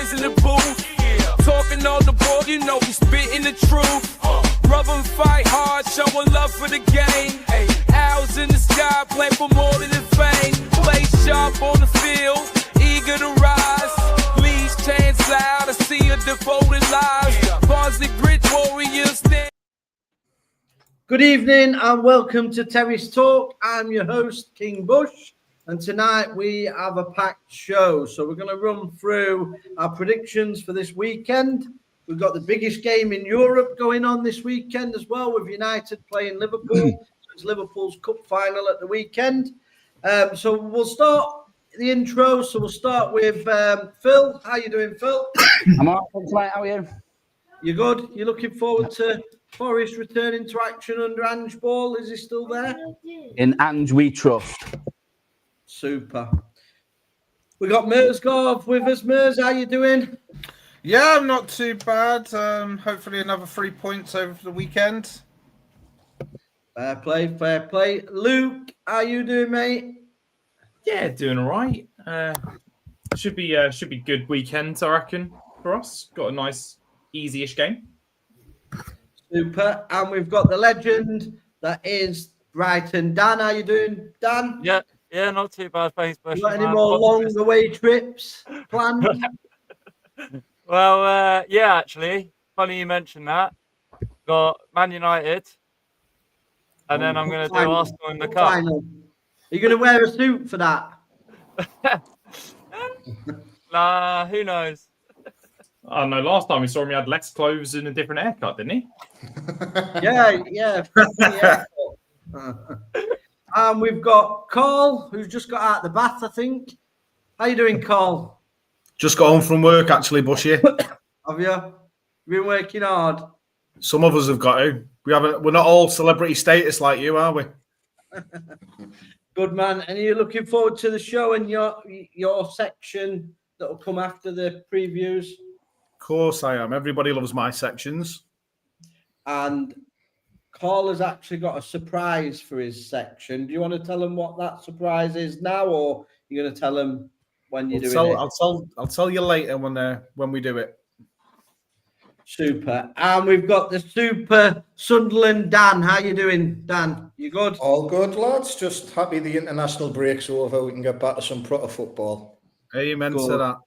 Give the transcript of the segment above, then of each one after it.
boys in the booth. Talking all the ball, you know we spitting the truth. Rub and fight hard, showing love for the game. Owls in the sky, playing for more than the fame. Play sharp on the field, eager to rise. Please chance loud, I see a devoted lives. Barnsley Bridge Warriors stand. Good evening and welcome to Terrace Talk. I'm your host, King Bush, and tonight we have a packed show. So we're going to run through our predictions for this weekend. We've got the biggest game in Europe going on this weekend as well, with United playing Liverpool. It's Liverpool's cup final at the weekend. So we'll start the intro. So we'll start with Phil. How you doing, Phil? I'm all right, thanks, mate. How are you? You good? You looking forward to Forest returning to action under Ange Ball? Is he still there? In Ange we trust. Super. We got Merzgov with us. Merz, how you doing? Yeah, I'm not too bad. Hopefully another 3 points over the weekend. Fair play, fair play. Luke, how you doing, mate? Yeah, doing all right. Should be good weekend, I reckon, for us. Got a nice, easy-ish game. Super. And we've got the legend that is Brighton. Dan, how you doing, Dan? Yeah, not too bad. Thanks, Bush. Got any more long away trips planned? Well, yeah, actually, funny you mentioned that. Got Man United, and then I'm going to do Arsenal in the cup. Final. Are you going to wear a suit for that? Nah, who knows? I don't know. Last time we saw him, he had less clothes and a different haircut, didn't he? Yeah. And we've got Carl, who's just got out of the bath, I think. How you doing, Carl? Just got home from work, actually, Bushy. Have you been working hard? Some of us have got to. We're not all celebrity status like you, are we? Good man. And are you looking forward to the show and your section that will come after the previews? Of course I am. Everybody loves my sections. And Carl has actually got a surprise for his section. Do you want to tell him what that surprise is now, or you're going to tell him when you're doing it? I'll tell you later when we do it. Super. And we've got the super Sunderland Dan. How you doing, Dan? You good? All good, lads. Just happy the international break's over. We can get back to some proper football. Amen to that.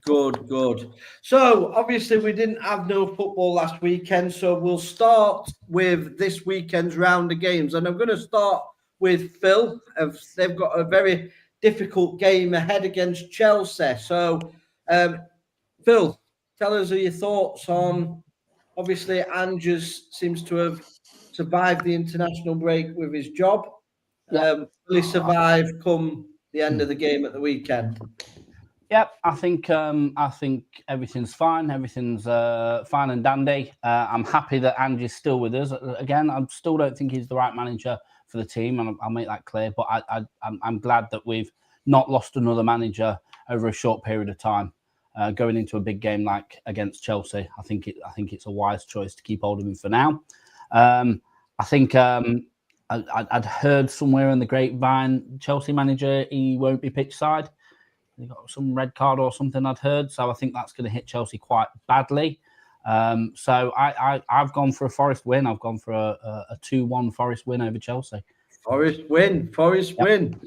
Good. So, obviously, we didn't have no football last weekend, so we'll start with this weekend's round of games. And I'm going to start with Phil. They've got a very difficult game ahead against Chelsea. So, Phil, tell us your thoughts on, obviously, Andrews seems to have survived the international break with his job. Will he survive come the end of the game at the weekend? Yep, I think everything's fine. Everything's fine and dandy. I'm happy that Ange's still with us. Again, I still don't think he's the right manager for the team, and I'll make that clear. But I'm glad that we've not lost another manager over a short period of time. Going into a big game like against Chelsea, I think it's a wise choice to keep hold of him for now. I think I'd heard somewhere in the grapevine, Chelsea manager, he won't be pitch side. He got some red card or something I'd heard, so I think that's going to hit Chelsea quite badly. So I've gone for a Forest win. I've gone for a 2-1 Forest win over Chelsea. Forest win. Forest win.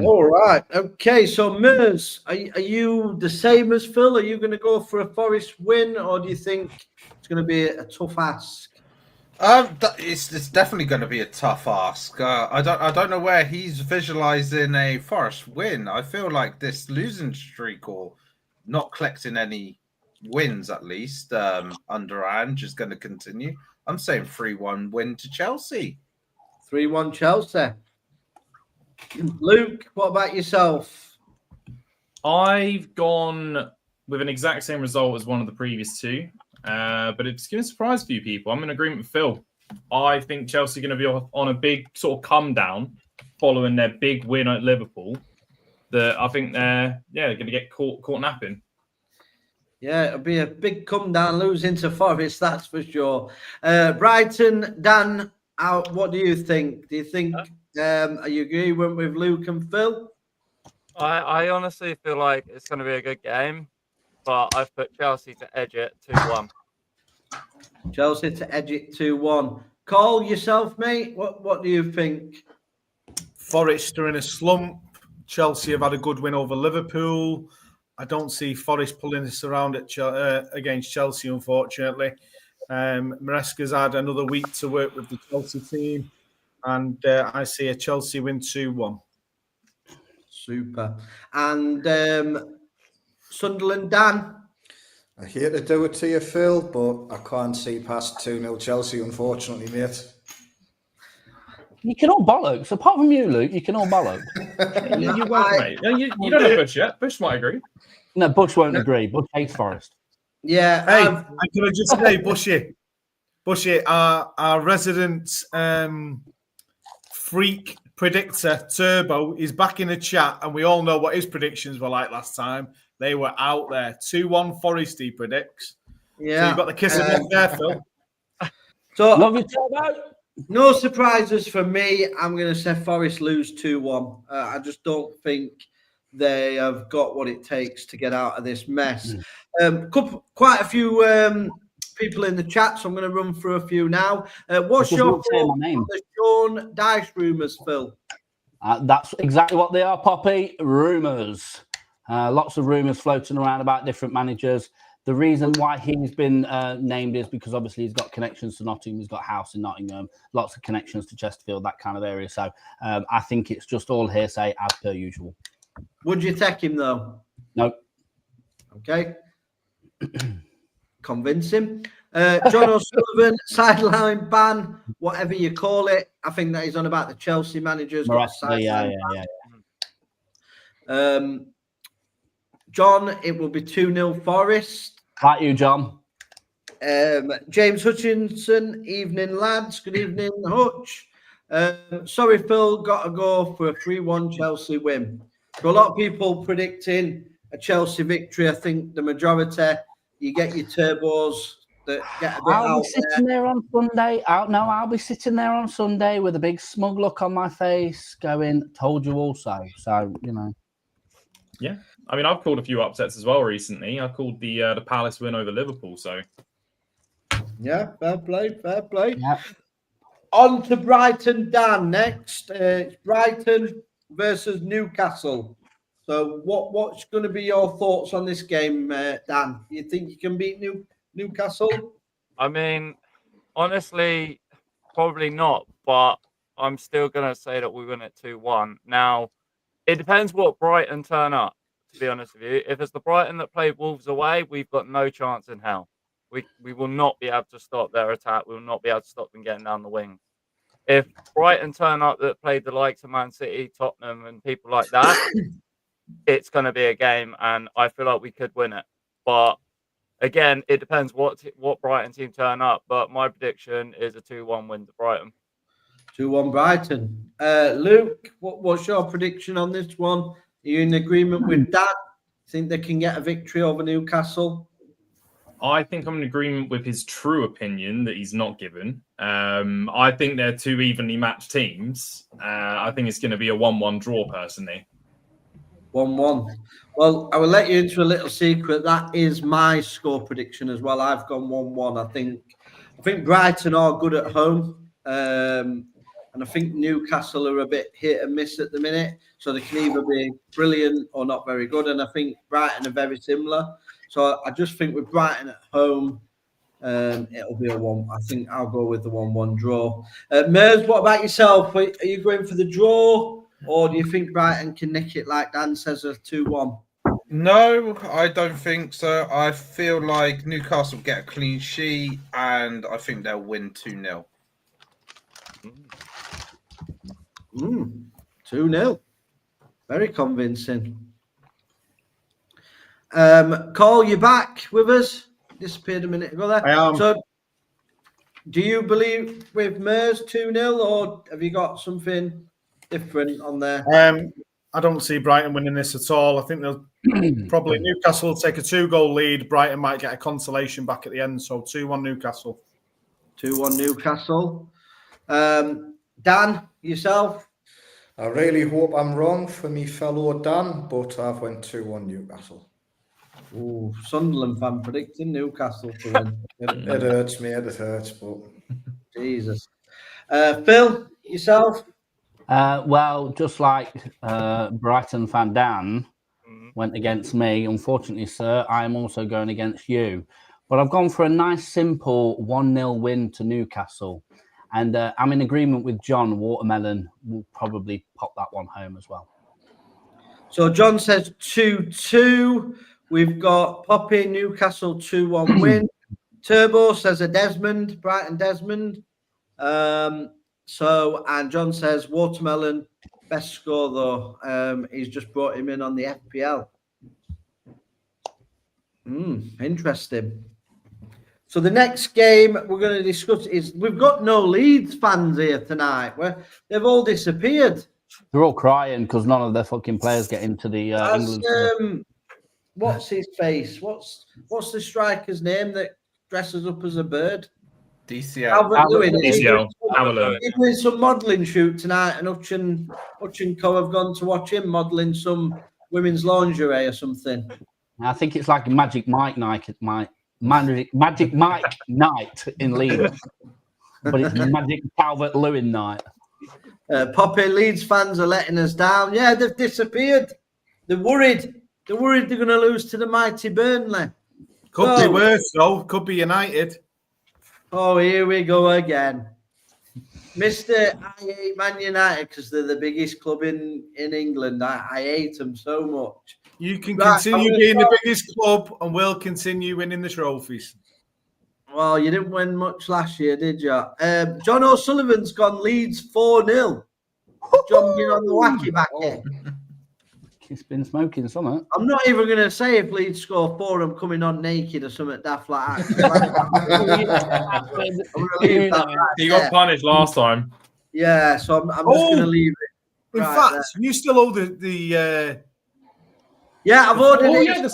All right. Okay. So, Merz, are you the same as Phil? Are you going to go for a Forest win, or do you think it's going to be a tough ask? It's definitely going to be a tough ask. I don't know where he's visualizing a Forest win. I feel like this losing streak or not collecting any wins, at least under Ange, is going to continue. I'm saying 3-1 win to Chelsea. 3-1 Chelsea. Luke, what about yourself? I've gone with an exact same result as one of the previous two. But it's going to surprise a few people. I'm in agreement with Phil. I think Chelsea are going to be on a big sort of come down following their big win at Liverpool. That I think they're going to get caught napping. Yeah, it'll be a big come down, losing to Forest, that's for sure. Brighton, Dan, what do you think? Do you think are you agree with Luke and Phil? I honestly feel like it's going to be a good game. but I've put Chelsea to edge it 2-1. Chelsea to edge it 2-1. Call yourself, mate. What do you think? Forest are in a slump. Chelsea have had a good win over Liverpool. I don't see Forest pulling this around against Chelsea, unfortunately. Maresca's had another week to work with the Chelsea team, and I see a Chelsea win 2-1. Super. And Sunderland, Dan? I hate to do it to you, Phil, but I can't see past 2-0 Chelsea, unfortunately, mate. You can all bollocks. Apart from you, Luke, you can all bollocks. You won't, mate. You don't know Bush yet. Bush might agree. No, Bush won't agree. Bush hates Forest. Yeah. Hey, I'm going to just say, Bushy, our resident freak predictor, Turbo, is back in the chat, and we all know what his predictions were like last time. They were out there. 2-1 Forest, he predicts. Yeah. So you've got the kiss of death there, Phil. So, love you, Turbo. No surprises for me. I'm going to say Forest lose 2-1. I just don't think they have got what it takes to get out of this mess. Quite a few people in the chat, so I'm going to run through a few now. What's your thought on the Sean Dyche rumours, Phil? That's exactly what they are, Poppy. Rumours. Lots of rumours floating around about different managers. The reason why he's been named is because obviously he's got connections to Nottingham. He's got a house in Nottingham, lots of connections to Chesterfield, that kind of area. So I think it's just all hearsay as per usual. Would you take him, though? No. Okay. Convince him. John O'Sullivan, sideline ban, whatever you call it. I think that he's on about the Chelsea managers. Yeah. John, it will be 2-0 Forest. Like you, John. James Hutchinson, evening, lads. Good evening, Hutch. Sorry, Phil, got to go for a 3-1 Chelsea win. So a lot of people predicting a Chelsea victory. I think the majority, you get your turbos that get a bit I'll out be sitting there on Sunday. I'll be sitting there on Sunday with a big smug look on my face going, told you all so. So, you know. Yeah. I mean, I've called a few upsets as well recently. I called the Palace win over Liverpool. So, yeah, fair play. Yeah. On to Brighton, Dan. Next, it's Brighton versus Newcastle. So, what's going to be your thoughts on this game, Dan? You think you can beat Newcastle? I mean, honestly, probably not. But I'm still going to say that we win it 2-1. Now, it depends what Brighton turn up. To be honest with you, if it's the Brighton that played Wolves away, we've got no chance in hell. We will not be able to stop their attack. We will not be able to stop them getting down the wing. If Brighton turn up that played the likes of Man City, Tottenham, and people like that, it's going to be a game, and I feel like we could win it. But again, it depends what Brighton team turn up. But my prediction is a 2-1 win to Brighton. 2-1 Brighton. Luke, what's your prediction on this one? Are you in agreement with that? Think they can get a victory over Newcastle? I think I'm in agreement with his true opinion that he's not given. I think they're two evenly matched teams. I think it's going to be a 1-1 draw, personally. 1-1. Well, I will let you into a little secret. That is my score prediction as well. I've gone 1-1. I think Brighton are good at home. And I think Newcastle are a bit hit and miss at the minute. So they can either be brilliant or not very good. And I think Brighton are very similar. So I just think with Brighton at home, it'll be a 1. I think I'll go with the 1-1 draw. Mers, what about yourself? Are you going for the draw? Or do you think Brighton can nick it like Dan says, a 2-1? No, I don't think so. I feel like Newcastle get a clean sheet, and I think they'll win 2-0. 2-0. Very convincing. Cole, you back with us? Disappeared a minute ago there. I am. So, do you believe with Mers 2-0, or have you got something different on there? I don't see Brighton winning this at all. I think they'll probably Newcastle will take a 2-goal lead. Brighton might get a consolation back at the end. So 2-1 Newcastle. 2-1 Newcastle. Dan, yourself? I really hope I'm wrong for me fellow Dan, but I've went 2-1 Newcastle. Ooh, Sunderland fan predicting Newcastle to win. It hurts me. It hurts, but Jesus. Phil, yourself? Well, just like Brighton fan Dan went against me, unfortunately, sir, I am also going against you. But I've gone for a nice, simple 1-0 win to Newcastle. And I'm in agreement with John. Watermelon will probably pop that one home as well. So John says 2-2. We've got Poppy, Newcastle 2-1 win. Turbo says a Desmond, Brighton Desmond. And John says Watermelon, best score though. He's just brought him in on the FPL. Interesting. So the next game we're going to discuss is we've got no Leeds fans here tonight. They've all disappeared. They're all crying because none of their fucking players get into the England. What's his face? What's the striker's name that dresses up as a bird? DCL. DCL. He's doing some modelling shoot tonight, and Hutch and Co have gone to watch him modelling some women's lingerie or something. I think it's like Magic Mike night. Magic Mike night in Leeds, but it's Magic Calvert Lewin night. Poppy, Leeds fans are letting us down. Yeah, they've disappeared. They're worried. They're worried they're going to lose to the mighty Burnley. Could be worse, though. Could be United. Oh, here we go again. Mr. I hate Man United because they're the biggest club in England. I hate them so much. You can continue being the biggest club and we'll continue winning the trophies. Well, you didn't win much last year, did you? John O'Sullivan's gone Leeds 4-0. John being on the wacky back here. He's been smoking something. I'm not even going to say if Leeds score 4, I'm coming on naked or something daft like that. I'm gonna leave that right He got punished last time. Yeah, so I'm just going to leave it. In right fact, there. you still owe the Yeah, I've ordered it. yeah,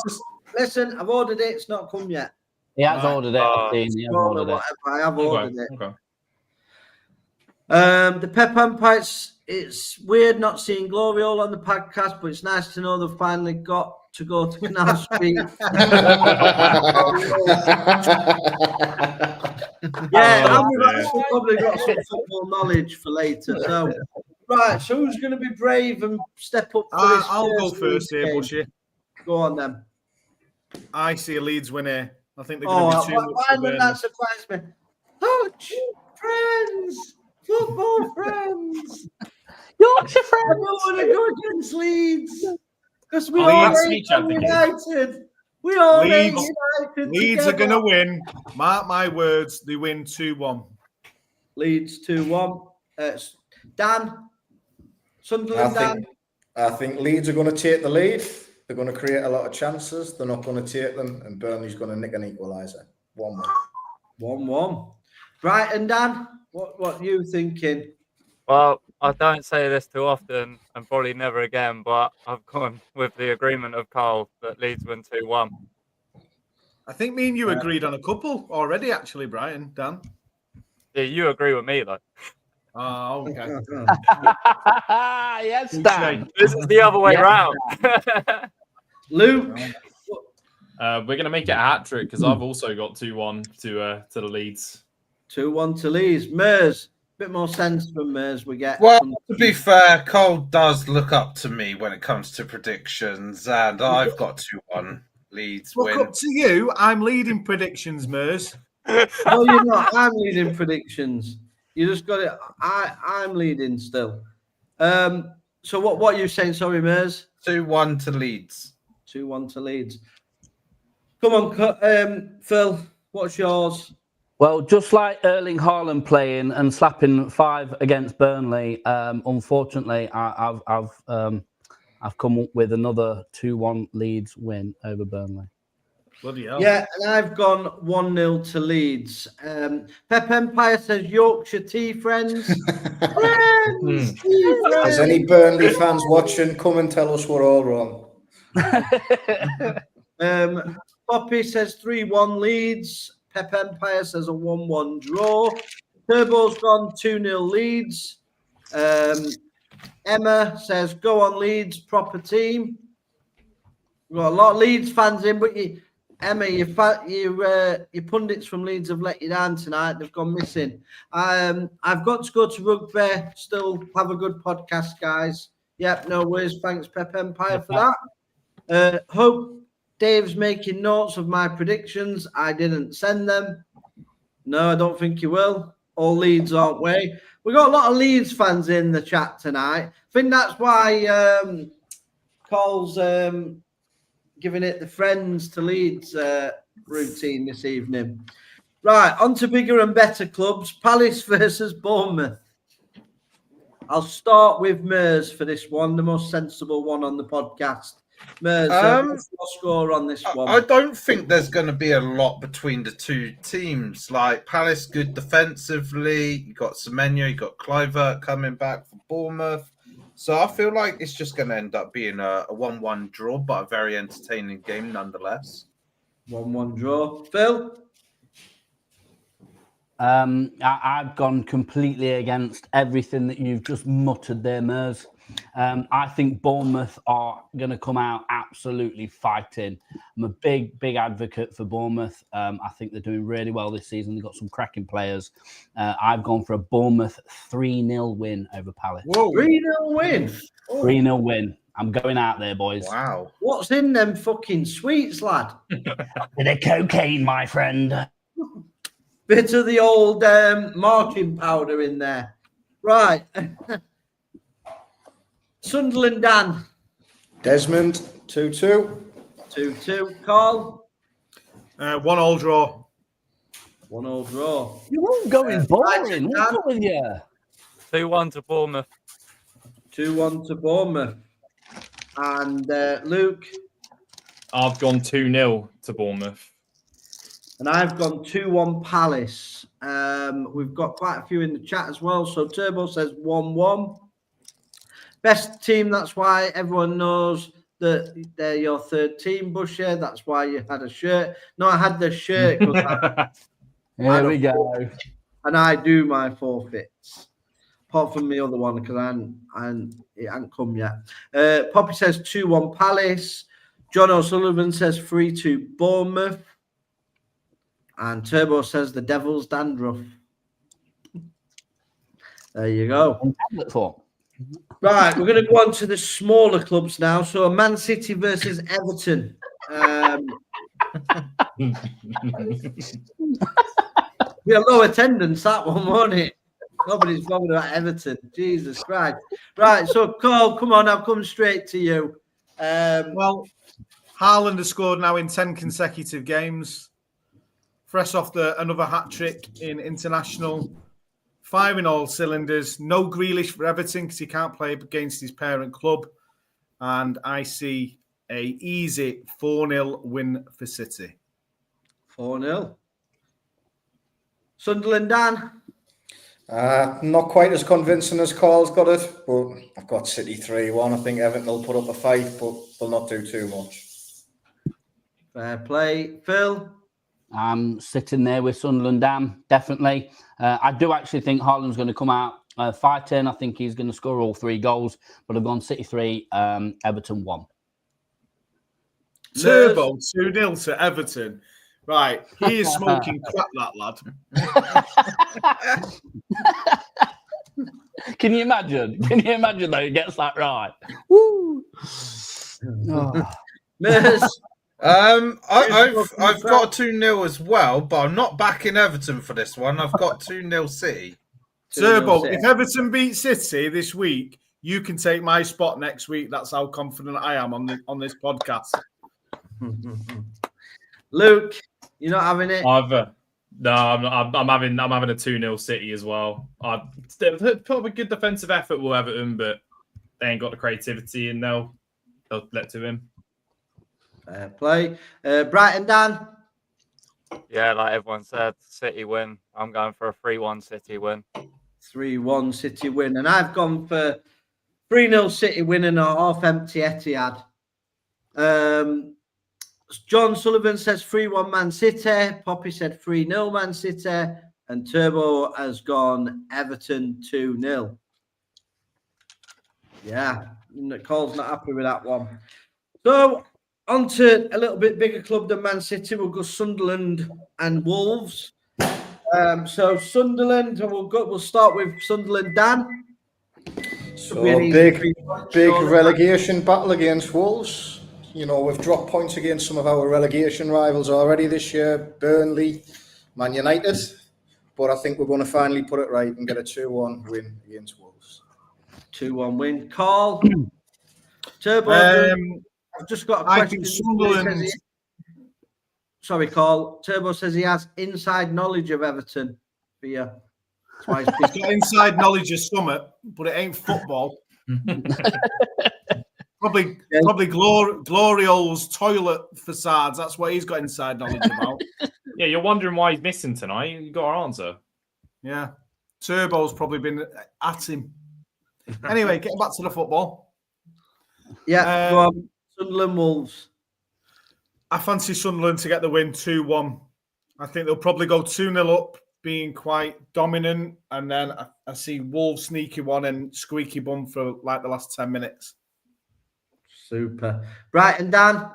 Listen, I've ordered it. It's not come yet. He has ordered it. I've seen. He has ordered it. I have ordered it. Okay. The Pep Empires, it's weird not seeing Glory all on the podcast, but it's nice to know they've finally got to go to Canal Street. Yeah, and we've actually probably got some football knowledge for later. So, right, so who's going to be brave and step up for this? I'll go first here, Bushy. Go on then. I see a Leeds winner. I think they're going to be too much why for would that surprise me? Hutch, friends, football friends. Yorkshire I friends. don't want to go against Leeds because we Leeds all hate speech at the game. United. We all hate Leeds- United. Leeds are together. going to win. Mark my words, they win 2-1. Leeds 2-1. Dan, Sunderland. I think Leeds are going to take the lead. They're going to create a lot of chances. They're not going to take them, and Burnley's going to nick an equaliser. 1-1. 1-1. Brighton, Dan, what are you thinking? Well, I don't say this too often and probably never again, but I've gone with the agreement of Carl that Leeds win 2-1. I think me and you agreed on a couple already, actually, Brian, Dan. Yeah, you agree with me, though. Oh, okay. Yes, Dan. This is the other way round. Luke, We're going to make it a hat trick because I've also got 2-1 to the Leeds. 2-1 to Leeds. Mers, bit more sense from Mers we get. Well, to be fair, Cole does look up to me when it comes to predictions, and I've got 2-1 Leeds Look win. up to you. I'm leading predictions, Mers. No, you're not. I'm leading predictions. You just got it. I'm leading still. So what are you saying? Sorry, Mers. 2-1 to Leeds. 2-1 to Leeds. Come on, Phil. What's yours? Well, just like Erling Haaland playing and slapping 5 against Burnley, unfortunately, I've come up with another 2-1 Leeds win over Burnley. Bloody hell. Yeah, and I've gone 1-0 to Leeds. Pep Empire says Yorkshire tea friends. Friends, tea Is friends. any Burnley fans watching? Come and tell us we're all wrong. Poppy says 3-1 Leeds. Pep Empire says a 1-1 draw. Turbo's gone 2-0 Leeds. Emma says go on Leeds, proper team. We've got a lot of Leeds fans in, but Emma, your pundits from Leeds have let you down tonight. They've gone missing. I've got to go to rugby. Still have a good podcast, guys. Yep, no worries. Thanks, Pep Empire, for that. Hope Dave's making notes of my predictions. I didn't send them. No, I don't think you will. All Leeds aren't we? We've got a lot of Leeds fans in the chat tonight. I think that's why Cole's giving it the friends to Leeds routine this evening. Right, on to bigger and better clubs. Palace versus Bournemouth. I'll start with Mers for this one, the most sensible one on the podcast. Mers, what's your score on this one? I don't think there's going to be a lot between the two teams. Like Palace, good defensively. You got Semenyo, you got Kluivert coming back for Bournemouth. So I feel like it's just going to end up being a 1-1 draw, but a very entertaining game nonetheless. 1-1 draw. Phil? I've gone completely against everything that you've just muttered there, Mers. I think Bournemouth are going to come out absolutely fighting. I'm a big advocate for Bournemouth. I think they're doing really well this season. They've got some cracking players. I've gone for a Bournemouth 3-0 win over Palace. Whoa. 3-0 win? 3-0 win. I'm going out there, boys. Wow. What's in them fucking sweets, lad? Bit of cocaine, my friend. Bit of the old marking powder in there. Right. Sunderland, Dan. Desmond, 2-2. 2-2. Carl. 1-1 draw. 1-1 draw. You won't go in boring. What's up with you? 2-1 to Bournemouth. 2-1 to Bournemouth. And Luke. I've gone 2-0 to Bournemouth. And I've gone 2-1 Palace. We've got quite a few in the chat as well. So Turbo says 1-1. Best team, that's why everyone knows that they're your third team, Busher. That's why you had a shirt. No, I had the shirt. Here we go. And I do my forfeits. Apart from the other one, because it hasn't come yet. Poppy says 2-1 Palace. John O'Sullivan says 3-2 Bournemouth. And Turbo says the Devil's dandruff. There you go. Right, we're going to go on to the smaller clubs now. So Man City versus Everton. We had low attendance, that one, won't it? Nobody's bothered about Everton. Jesus Christ. Right, so Cole, come on, I'll come straight to you. Well, Haaland has scored now in 10 consecutive games. Fresh off another hat-trick in international. Firing all cylinders. No Grealish for Everton because he can't play against his parent club. And I see a easy 4-0 win for City. 4-0. Sunderland, Dan? Not quite as convincing as Carl's got it, but I've got City 3-1. I think Everton will put up a fight, but they'll not do too much. Fair play. Phil? I'm sitting there with Sunderland, Dan, definitely. I do actually think Haaland's going to come out fighting. I think he's going to score all 3 goals, but I've gone City 3, Everton 1. Turbo 2-0 to Everton. Right, he is smoking crap, that lad. Can you imagine? Can you imagine though? He gets that right. Woo! Oh. I've got 2-0 as well, but I'm not backing Everton for this one. I've got 2-0 City. Turbo, if Everton beat City this week, you can take my spot next week. That's how confident I am on this podcast. Luke, you're not having it? No, I'm having a 2-0 City as well. They've put up a good defensive effort with Everton, but they ain't got the creativity, and they'll let to him. Fair play. Brighton, Dan? Yeah, like everyone said, City win. I'm going for a 3-1 City win. 3-1 City win. And I've gone for 3-0 City win and a half-empty Etihad. John Sullivan says 3-1 Man City. Poppy said 3-0 Man City. And Turbo has gone Everton 2-0. Yeah, Cole's not happy with that one. So On to a little bit bigger club than Man City. We'll go Sunderland and Wolves. So Sunderland, we'll start with Sunderland. Dan. So big relegation battle against Wolves. You know, we've dropped points against some of our relegation rivals already this year, Burnley, Man United. But I think we're going to finally put it right and get a 2-1 win against Wolves. 2-1 win. Carl. Turbo. I've just got a question. Sunderland. Sorry, Carl. Turbo says he has inside knowledge of Everton for you. He's got inside knowledge of Summit, but it ain't football. Probably Glorio's toilet facades. That's what he's got inside knowledge about. Yeah, you're wondering why he's missing tonight. You got our answer. Yeah, Turbo's probably been at him. Anyway, getting back to the football. Yeah, go on. Sunderland Wolves. I fancy Sunderland to get the win 2-1. I think they'll probably go 2-0 up, being quite dominant, and then I see Wolves sneaky one and squeaky bum for like the last 10 minutes. Super. Right, and Dan?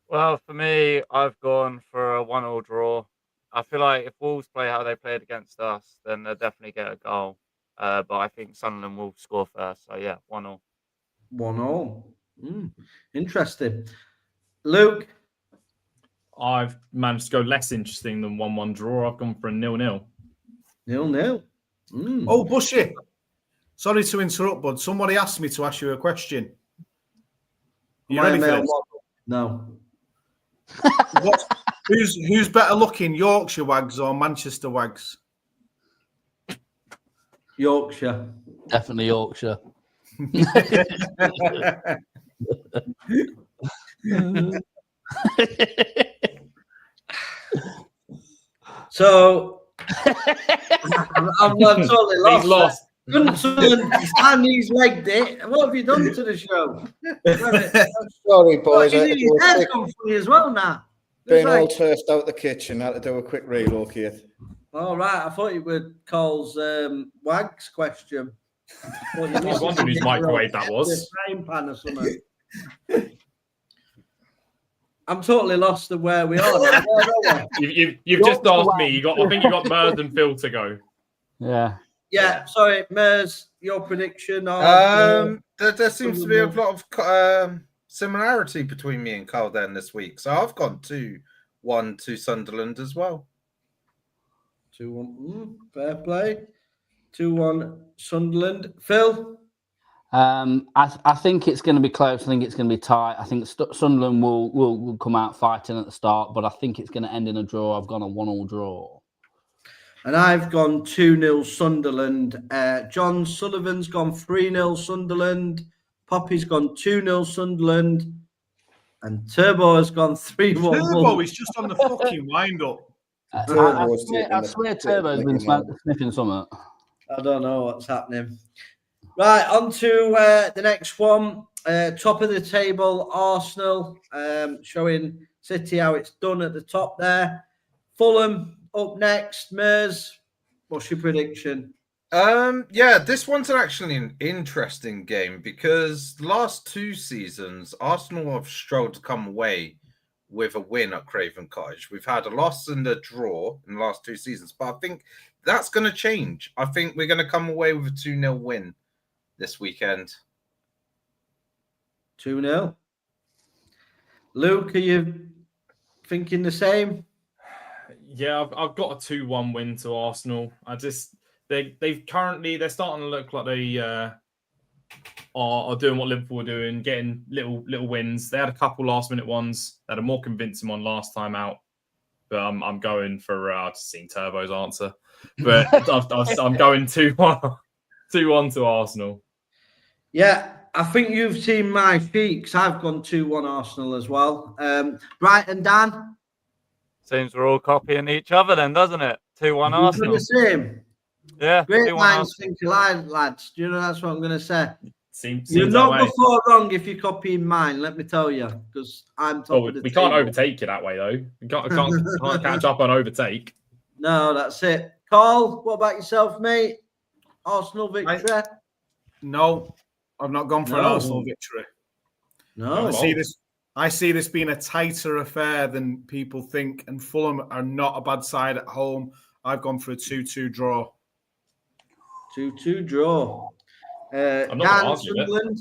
Well, for me, I've gone for a 1-1 draw. I feel like if Wolves play how they played against us, then they'll definitely get a goal. But I think Sunderland will score first. So, yeah, 1-1. 1-1. Interesting. Luke? I've managed to go less interesting than 1-1 draw. I've gone for a 0-0. 0-0. Oh, Bushy. Sorry to interrupt, bud. Somebody asked me to ask you a question. You ready for this? No. Who's better looking, Yorkshire Wags or Manchester Wags? Yorkshire. Definitely Yorkshire. So I'm totally lost. He's lost. And he's legged it. What have you done to the show? Sorry, boys. His hair's gone funny as well now. Being all turfed out the kitchen, had to do a quick relocate. All right, I thought it would Cole's Wags question. I was wondering whose microwave that was. Frying pan or something. I'm totally lost of where we are now. You've just asked me. I think you got Mers and Phil to go. Yeah. Yeah, sorry, Mers, your prediction? There seems to be a lot of similarity between me and Carl then this week. So I've gone 2-1 to Sunderland as well. 2-1. Fair play. 2-1 Sunderland. Phil? I think it's going to be close. I think it's going to be tight. I think Sunderland will come out fighting at the start, but I think it's going to end in a draw. I've gone a 1-1 draw. And I've gone 2-0 Sunderland. John Sullivan's gone 3-0 Sunderland. Poppy's gone 2-0 Sunderland. And Turbo has gone 3-1. Turbo is just on the fucking wind-up. I swear Turbo's been sniffing something. I don't know what's happening. Right, on to the next one. Top of the table, Arsenal, showing City how it's done at the top there. Fulham up next. Mers, what's your prediction? This one's actually an interesting game because the last 2 seasons, Arsenal have struggled to come away with a win at Craven Cottage. We've had a loss and a draw in the last 2 seasons, but I think that's going to change. I think we're going to come away with a 2-0 win this weekend. 2-0. Luke, are you thinking the same? Yeah, I've got a 2-1 win to Arsenal. They're starting to look like they are doing what Liverpool are doing, getting little wins. They had a couple last minute ones. They had a more convincing one last time out. But I'm going for I've just seen Turbo's answer. But I'm going 2-1 to Arsenal. Yeah, I think you've seen my feet because I've gone 2-1 Arsenal as well. Right, and Dan? Seems we're all copying each other then, doesn't it? 2-1 Arsenal. The same. Yeah. Great minds think alike, lads. Do you know that's what I'm going to say? Seems You're not before wrong if you're copying mine, let me tell you, because I'm top of the we table. can't overtake you that way, though. We can't catch up on overtake. No, that's it. Carl, what about yourself, mate? Arsenal victory? No, I've not gone for an Arsenal victory. No. I see this being a tighter affair than people think, and Fulham are not a bad side at home. I've gone for a 2-2 draw. 2-2 draw. I'm not Dan, gonna argue it. Sunderland.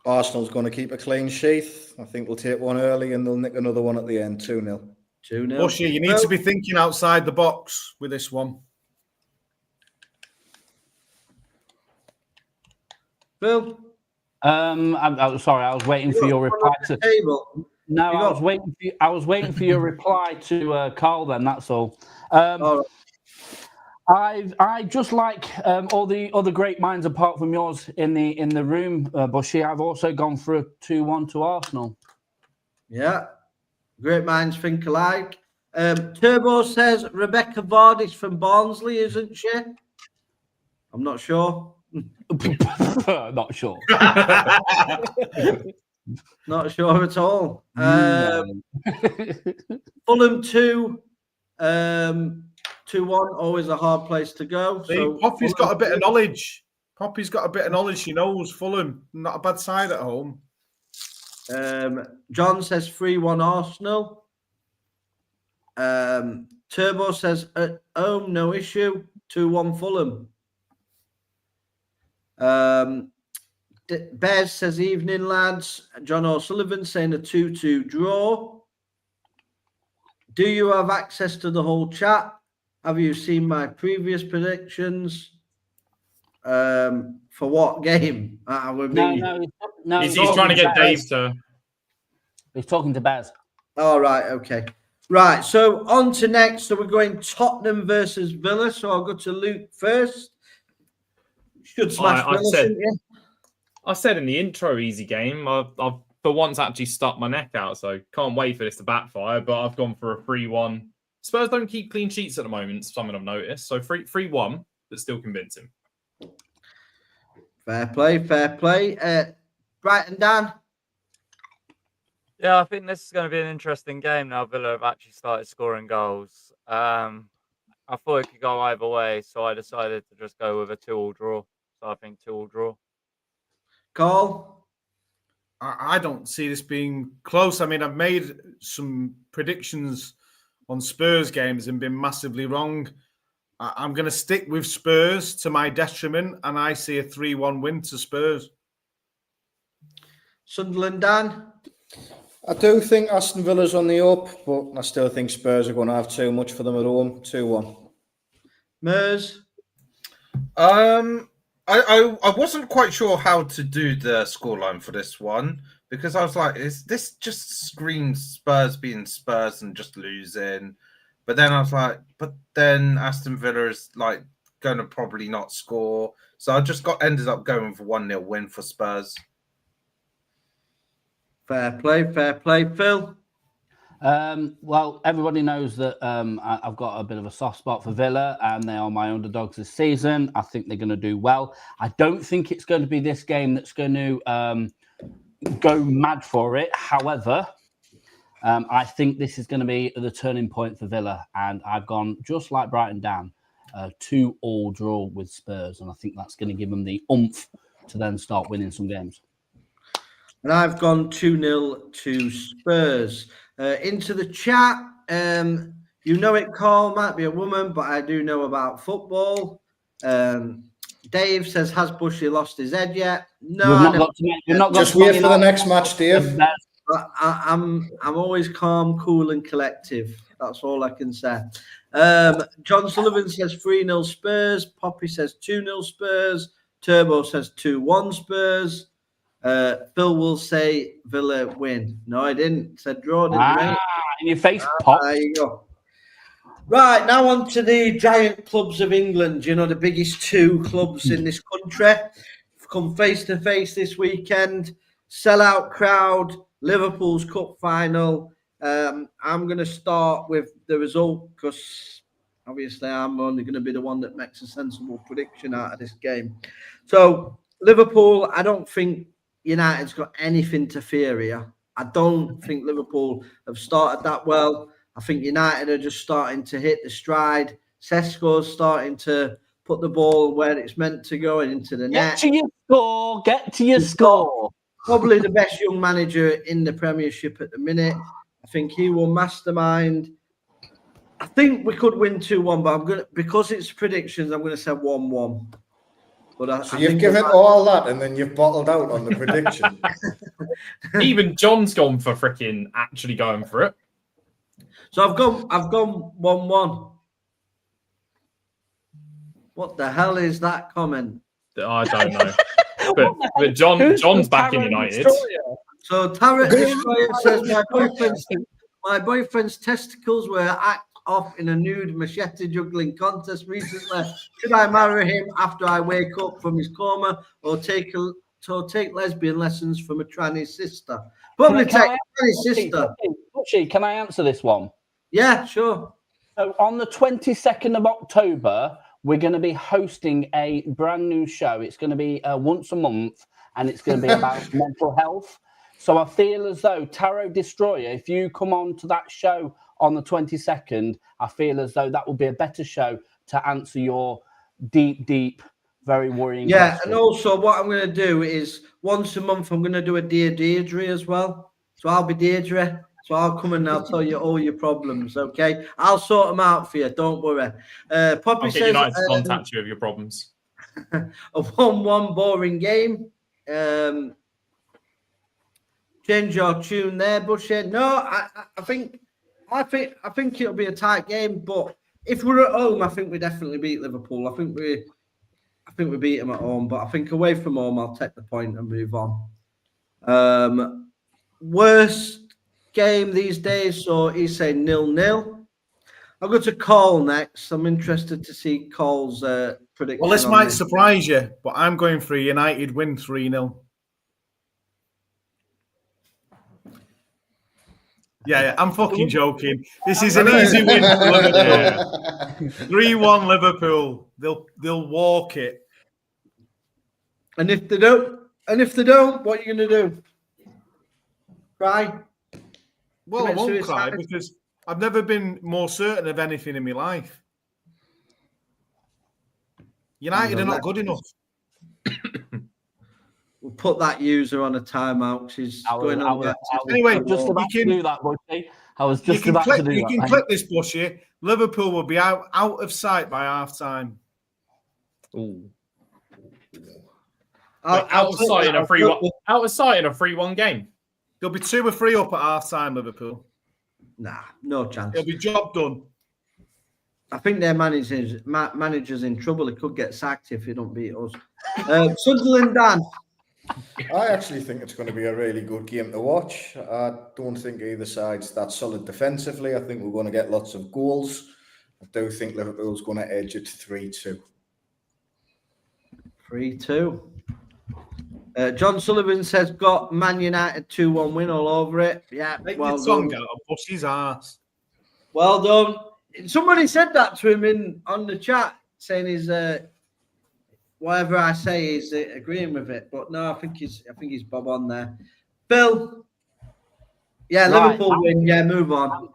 Arsenal's going to keep a clean sheet. I think we'll take one early and they'll nick another one at the end. 2-0. 2-0. Bushy, you need to be thinking outside the box with this one. Phil? I'm sorry, I was waiting for your reply to. Table. No, I was waiting for your reply to Carl. Then that's all. I just like all the other great minds apart from yours in the room, Bushy. I've also gone for a 2-1 to Arsenal. Yeah, great minds think alike. Turbo says Rebecca Vardy's from Barnsley, isn't she? I'm not sure. Not sure. Not sure at all. Fulham 2, 2-1. Always a hard place to go. So Poppy's got a bit of knowledge. She knows Fulham. Not a bad side at home. John says 3-1 Arsenal. Turbo says at home, no issue. 2-1 Fulham. Bears says evening, lads. John O'Sullivan saying a 2-2 draw. Do you have access to the whole chat? Have you seen my previous predictions? For what game? No. He's trying to get Dave to. He's talking to Baz. All right, okay. Right, so on to next. So we're going Tottenham versus Villa. So I'll go to Luke first. Should smash Villa, shouldn't you? I said in the intro, easy game. I've for once actually stuck my neck out, so can't wait for this to backfire. But I've gone for a 3-1. Spurs don't keep clean sheets at the moment. Something I've noticed. So 3-1, but still convincing. Fair play. Brighton, Dan. Yeah, I think this is going to be an interesting game now. Villa have actually started scoring goals. I thought it could go either way, so I decided to just go with a 2-2 draw. So I think 2-2 draw. Carl? I don't see this being close. I mean, I've made some predictions on Spurs games and been massively wrong. I'm going to stick with Spurs to my detriment, and I see a 3-1 win to Spurs. Sunderland, Dan? I do think Aston Villa's on the up, but I still think Spurs are going to have too much for them at home. 2-1. Mers? I wasn't quite sure how to do the scoreline for this one because I was like, is this just screams Spurs being Spurs and just losing? But then I was like, but then Aston Villa is like going to probably not score. So I just ended up going for 1-0 win for Spurs. Fair play. Phil? Well, everybody knows that I've got a bit of a soft spot for Villa, and they are my underdogs this season. I think they're going to do well. I don't think it's going to be this game that's going to go mad for it. However, I think this is going to be the turning point for Villa, and I've gone just like Brighton down, 2-2 draw with Spurs, and I think that's going to give them the oomph to then start winning some games. And I've gone 2-0 to Spurs. Into the chat, you know it, Carl, might be a woman, but I do know about football. Dave says, has Bushy lost his head yet? No. Just wait for the next match, Dave. I'm always calm, cool, and collective. That's all I can say. John Sullivan says 3-0 Spurs. Poppy says 2-0 Spurs. Turbo says 2-1 Spurs. Phil will say Villa win. No, I didn't. Said draw, didn't you, mate? In your face, Pop. There you go. Right, now on to the giant clubs of England. You know, the biggest two clubs in this country. Come face to face this weekend. Sellout crowd. Liverpool's cup final. I'm going to start with the result because obviously I'm only going to be the one that makes a sensible prediction out of this game. So, Liverpool, I don't think United's got anything to fear here. I don't think Liverpool have started that well. I think United are just starting to hit the stride. Sesko's starting to put the ball where it's meant to go and into the net. Get to your score. Probably the best young manager in the Premiership at the minute. I think he will mastermind. I think we could win 2-1, but because it's predictions, I'm gonna say 1-1. But so you've given all that and then you've bottled out on the prediction. Even John's gone for freaking actually going for it. So I've gone 1-1. What the hell is that comment? I don't know. but John's back in United. So Tara Destroyer says my boyfriend's testicles were hacked off in a nude machete juggling contest recently. Should I marry him after I wake up from his coma, or take lesbian lessons from a tranny sister? Probably take a tranny sister. Can I answer this one? Yeah, sure. So on the 22nd of October, we're going to be hosting a brand new show. It's going to be once a month, and it's going to be about mental health. So I feel as though Tarot Destroyer, if you come on to that show on the 22nd, I feel as though that will be a better show to answer your deep, very worrying questions. And also what I'm going to do is once a month, I'm going to do a Dear Deirdre as well. So I'll be Deirdre. So I'll come and I'll tell you all your problems, okay? I'll sort them out for you. Don't worry. Poppy says, United to contact you with your problems. A 1-1 boring game. Change your tune there, Bushy. No, I think it'll be a tight game. But if we're at home, I think we definitely beat Liverpool. I think we beat them at home. But I think away from home, I'll take the point and move on. Worst game these days, so he's saying 0-0. I'll go to Cole next. I'm interested to see Cole's prediction. Well, this might surprise you, but I'm going for a United win 3-0. Yeah, I'm fucking joking. This is an easy win for Liverpool. 3-1 Liverpool. They'll walk it. And if they don't, what are you going to do? Cry? Well, I won't cry because I've never been more certain of anything in my life. United are not good enough. We'll put that user on a timeout. She's going on. Anyway, just about to do that, Bushy. I was just about to do that. You can click this, Bushy. Liverpool will be out of sight by half time. Ooh. Out of sight in a 3-1 game. They'll be 2 or 3 up at half time, Liverpool. Nah, no chance. It'll be job done. I think their manager's in trouble. He could get sacked if he don't beat us. Sunderland, Dan. I actually think it's going to be a really good game to watch. I don't think either side's that solid defensively. I think we're going to get lots of goals. I do think Liverpool's going to edge it 3-2. 3-2. John Sullivan says, got Man United 2-1 win all over it. Yeah, well done. Out of Bushy's ass. Well done. Somebody said that to him on the chat, saying he's whatever I say, he's agreeing with it. But no, I think he's bob on there. Phil, yeah, right. Liverpool win. Yeah, move on.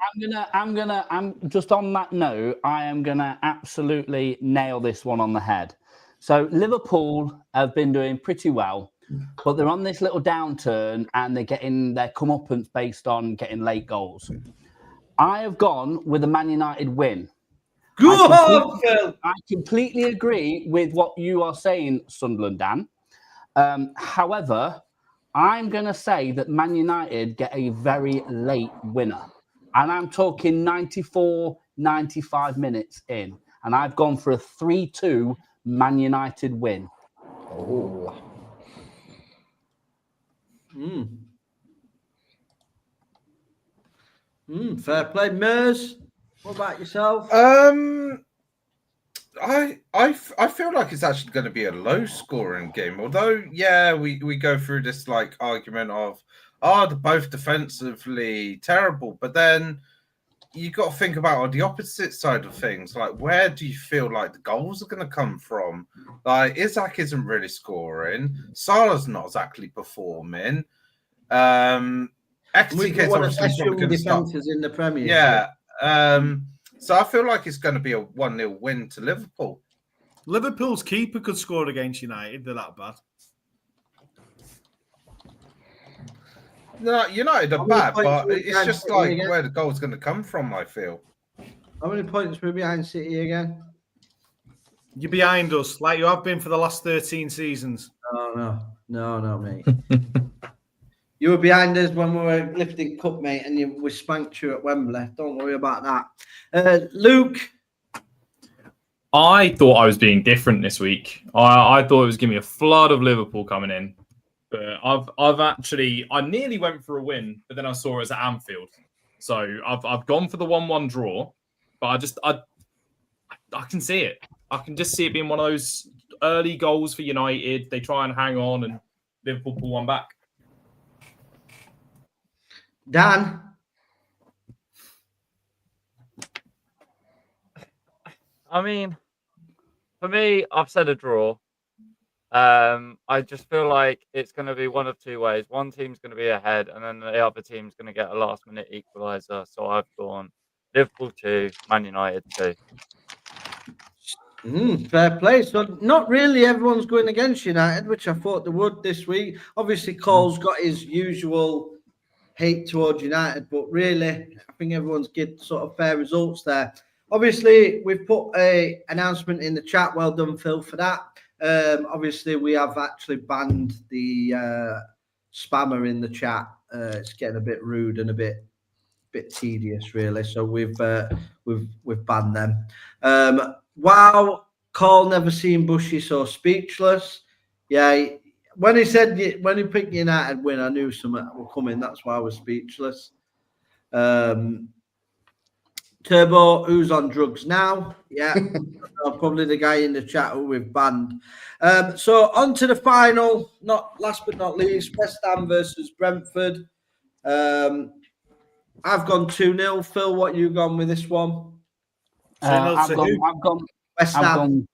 I'm just on that note. I am gonna absolutely nail this one on the head. So Liverpool have been doing pretty well, but they're on this little downturn and they're getting their comeuppance based on getting late goals. I have gone with a Man United win. Good on, Phil. I completely agree with what you are saying, Sunderland, Dan. However, I'm going to say that Man United get a very late winner. And I'm talking 94, 95 minutes in. And I've gone for a 3-2 Man United win. Oh. Fair play. Mers, what about yourself? I feel like it's actually going to be a low scoring game. Although, yeah, we go through this like argument of, they're both defensively terrible. But then you got to think about on the opposite side of things. Like, where do you feel like the goals are going to come from? Like, Isak isn't really scoring. Salah's not exactly performing. We've got one of the best young defences in the Premier. Yeah. So I feel like it's going to be a 1-0 win to Liverpool. Liverpool's keeper could score against United. They're that bad. No, United How are many bad, points but are we it's behind just City like again? where the goal's going to come from, I feel. How many points were behind City again? You're behind us, like you have been for the last 13 seasons. No, mate. You were behind us when we were lifting cup, mate, and we spanked you at Wembley. Don't worry about that. Luke. I thought I was being different this week. I thought it was going to be a flood of Liverpool coming in. But I nearly went for a win, but then I saw it was at Anfield. So I've gone for the 1-1 draw, but I can see it. I can just see it being one of those early goals for United. They try and hang on and Liverpool pull one back. Dan. I mean, for me, I've said a draw. I just feel like it's going to be one of two ways. One team's going to be ahead, and then the other team's going to get a last-minute equaliser. So I've gone Liverpool 2, Man United 2. Fair play. So not really everyone's going against United, which I thought they would this week. Obviously, Cole's got his usual hate towards United, but really, I think everyone's get sort of fair results there. Obviously, we've put an announcement in the chat. Well done, Phil, for that. Obviously, we have actually banned the spammer in the chat. It's getting a bit rude and a bit tedious, really. So we've banned them. Wow, Cole never seen Bushy so speechless. Yeah, when he picked United win, I knew something were coming. That's why I was speechless. Turbo, who's on drugs now? Yeah, probably the guy in the chat who we've banned. So on to the final, not last but not least, West Ham versus Brentford. I've gone 2-0. Phil, what you gone with this one? I've gone West Ham.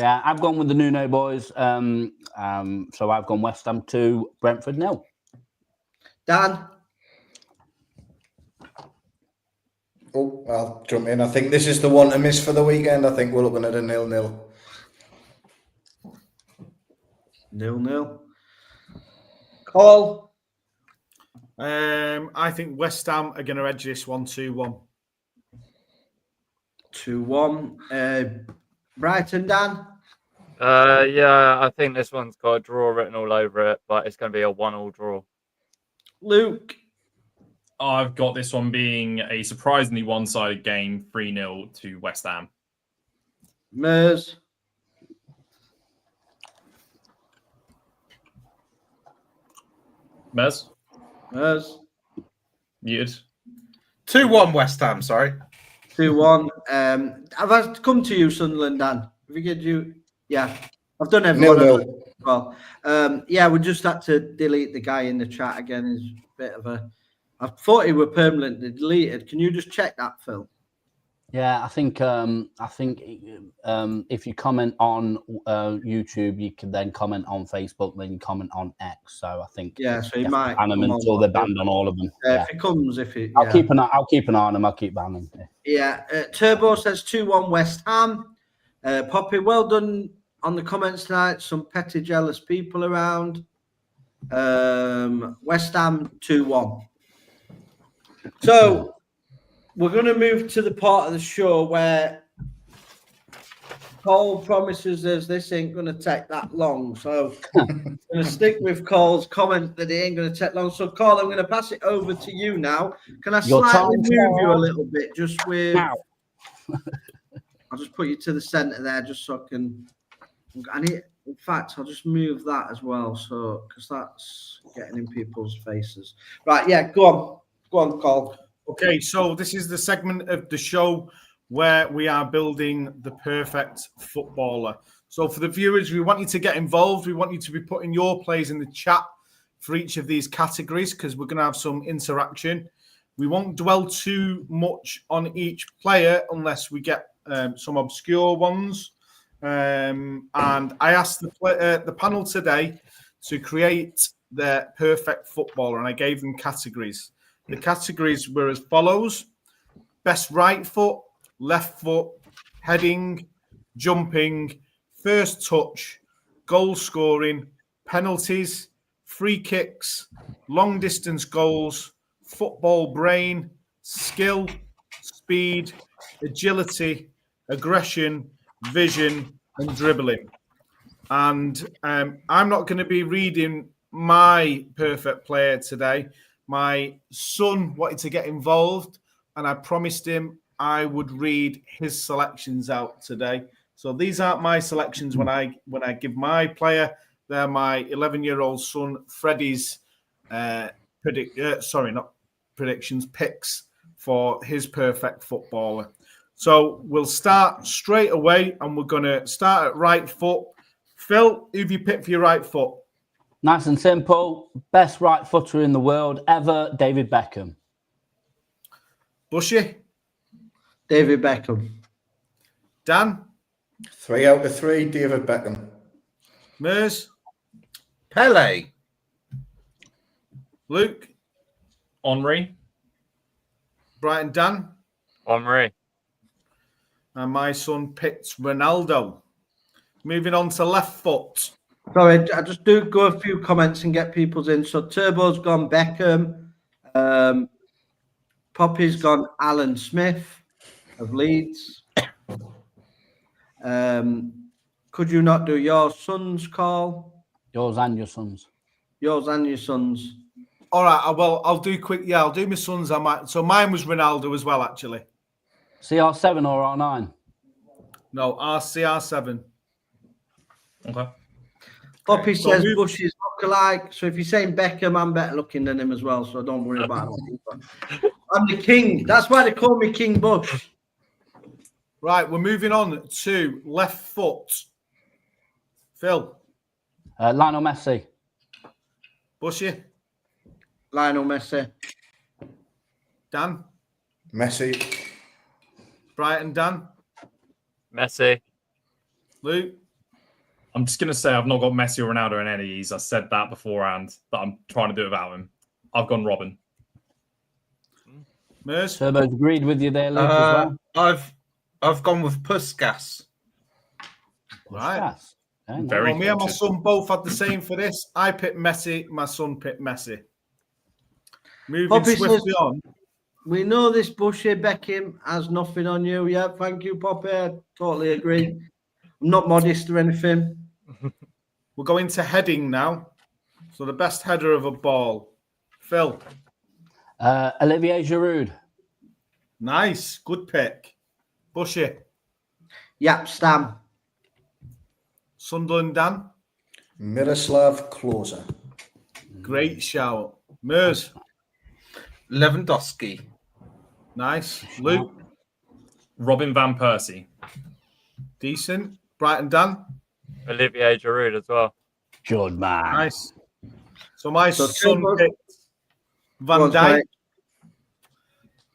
I've gone with the Nuno boys. So I've gone West Ham 2, Brentford 0. Dan. Oh, I'll jump in. I think this is the one to miss for the weekend. I think we're looking at a 0-0. 0-0. Cole. I think West Ham are going to edge this 1-2-1. 2-1. Brighton, Dan. Yeah, I think this one's got a draw written all over it, but it's going to be a 1-1 draw. Luke. I've got this one being a surprisingly one-sided game, 3-0 to West Ham. Mers. Mez? Muted. 2-1 West Ham, sorry. 2-1. I've come to you, Sunderland, Dan. Have you? Yeah. I've done everyone. 0-0. Well, we just had to delete the guy in the chat again. Is a bit of a. I thought he were permanently deleted. Can you just check that, Phil? Yeah, I think if you comment on YouTube, you can then comment on Facebook, then you comment on X. So I think so he might ban them until they're banned on all of them. If it comes, I'll keep an eye on them. I'll keep banning. Yeah. Turbo says 2-1 West Ham. Poppy, well done on the comments tonight. Some petty, jealous people around. West Ham 2-1. So we're going to move to the part of the show where Cole promises us this ain't going to take that long. So I'm going to stick with Cole's comment that it ain't going to take long. So, Cole, I'm going to pass it over to you now. Can I slightly move you a little bit just with... I'll just put you to the centre there just so I can... In fact, I'll just move that as well, so because that's getting in people's faces. Right, yeah, go on. Go on, Cole. Okay, so this is the segment of the show where we are building the perfect footballer. So for the viewers, we want you to get involved. We want you to be putting your plays in the chat for each of these categories because we're going to have some interaction. We won't dwell too much on each player unless we get some obscure ones. And I asked the panel today to create their perfect footballer, and I gave them categories. The categories were as follows: best right foot, left foot, heading, jumping, first touch, goal scoring, penalties, free kicks, long distance goals, football brain, skill, speed, agility, aggression, vision, and dribbling. And I'm not going to be reading my perfect player today. My son wanted to get involved, and I promised him I would read his selections out today. So these aren't my selections when I give my player. They're my 11-year-old son Freddie's picks for his perfect footballer. So we'll start straight away, and we're going to start at right foot. Phil, who've you picked for your right foot? Nice and simple. Best right footer in the world ever, David Beckham. Bushy? David Beckham. Dan? 3 out of 3, David Beckham. Mers? Pele. Luke? Henri. Brighton Dan? Henri. And my son picked Ronaldo. Moving on to left foot. Sorry, I just do go a few comments and get people's in. So Turbo's gone Beckham. Poppy's gone Alan Smith of Leeds. Could you not do your son's call? Yours and your son's. Yours and your son's. All right, well, I'll do quick. Yeah, I'll do my son's. I might. So mine was Ronaldo as well, actually. CR7 or R9? No, CR7. Okay. Poppy So says move- Bush is look-alike. So if you're saying Beckham, I'm better looking than him as well. So don't worry about it. I'm the king. That's why they call me King Bush. Right, we're moving on to left foot. Phil, Lionel Messi. Bushy, Lionel Messi. Dan, Messi. Brighton Dan, Messi. Luke. I'm just going to say I've not got Messi or Ronaldo in any of these. I said that beforehand, that I'm trying to do it without him. I've gone Robin. Mers. Turbo's agreed with you there, Luke, as well. I've gone with Puskas. Right. Yes. Okay, no. Very Well, me and my cultured. son both had the same for this. I picked Messi. My son picked Messi. Moving Poppy swiftly says- on. We know this Bushy Beckham has nothing on you. Yeah, thank you, Poppy. I totally agree. I'm not modest or anything. We're going to heading now. So the best header of a ball. Phil. Olivier Giroud. Nice. Good pick. Bushy. Yep, Stam. Sunderland Dan. Miroslav Klose. Great shout. Mers. Lewandowski. Nice. Luke. Robin Van Persie. Decent. Brighton Dan. Olivier Giroud as well. Good man. Nice. So my So son Turbo- picked Van Was Dijk, right.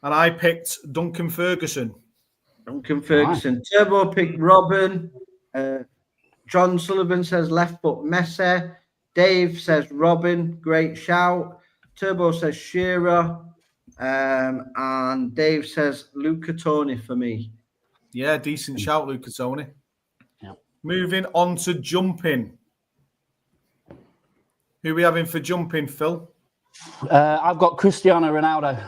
and I picked Duncan Ferguson. Duncan Ferguson. Turbo picked Robin. John Sullivan says left foot Messi. Dave says Robin. Great shout. Turbo says Shearer. And Dave says Luca Toni for me. Yeah, decent shout, Lucas Tony. Yep. Moving on to jumping. Who are we having for jumping, Phil? I've got Cristiano Ronaldo.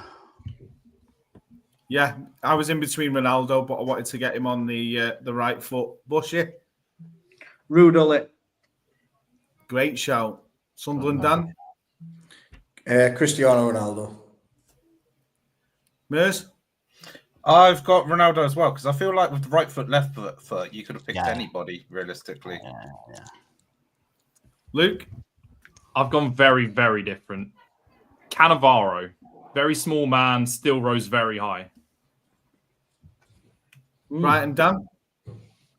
Yeah, I was in between Ronaldo, but I wanted to get him on the right foot. Bushy, Rudolph. great shout. Sunderland Dan, Cristiano Ronaldo. Mers, I've got Ronaldo as well because I feel like with the right foot, left foot, you could have picked Yeah. anybody realistically. Luke, I've gone very, very different. Cannavaro. Very small man, still rose very high. Brighton Dan.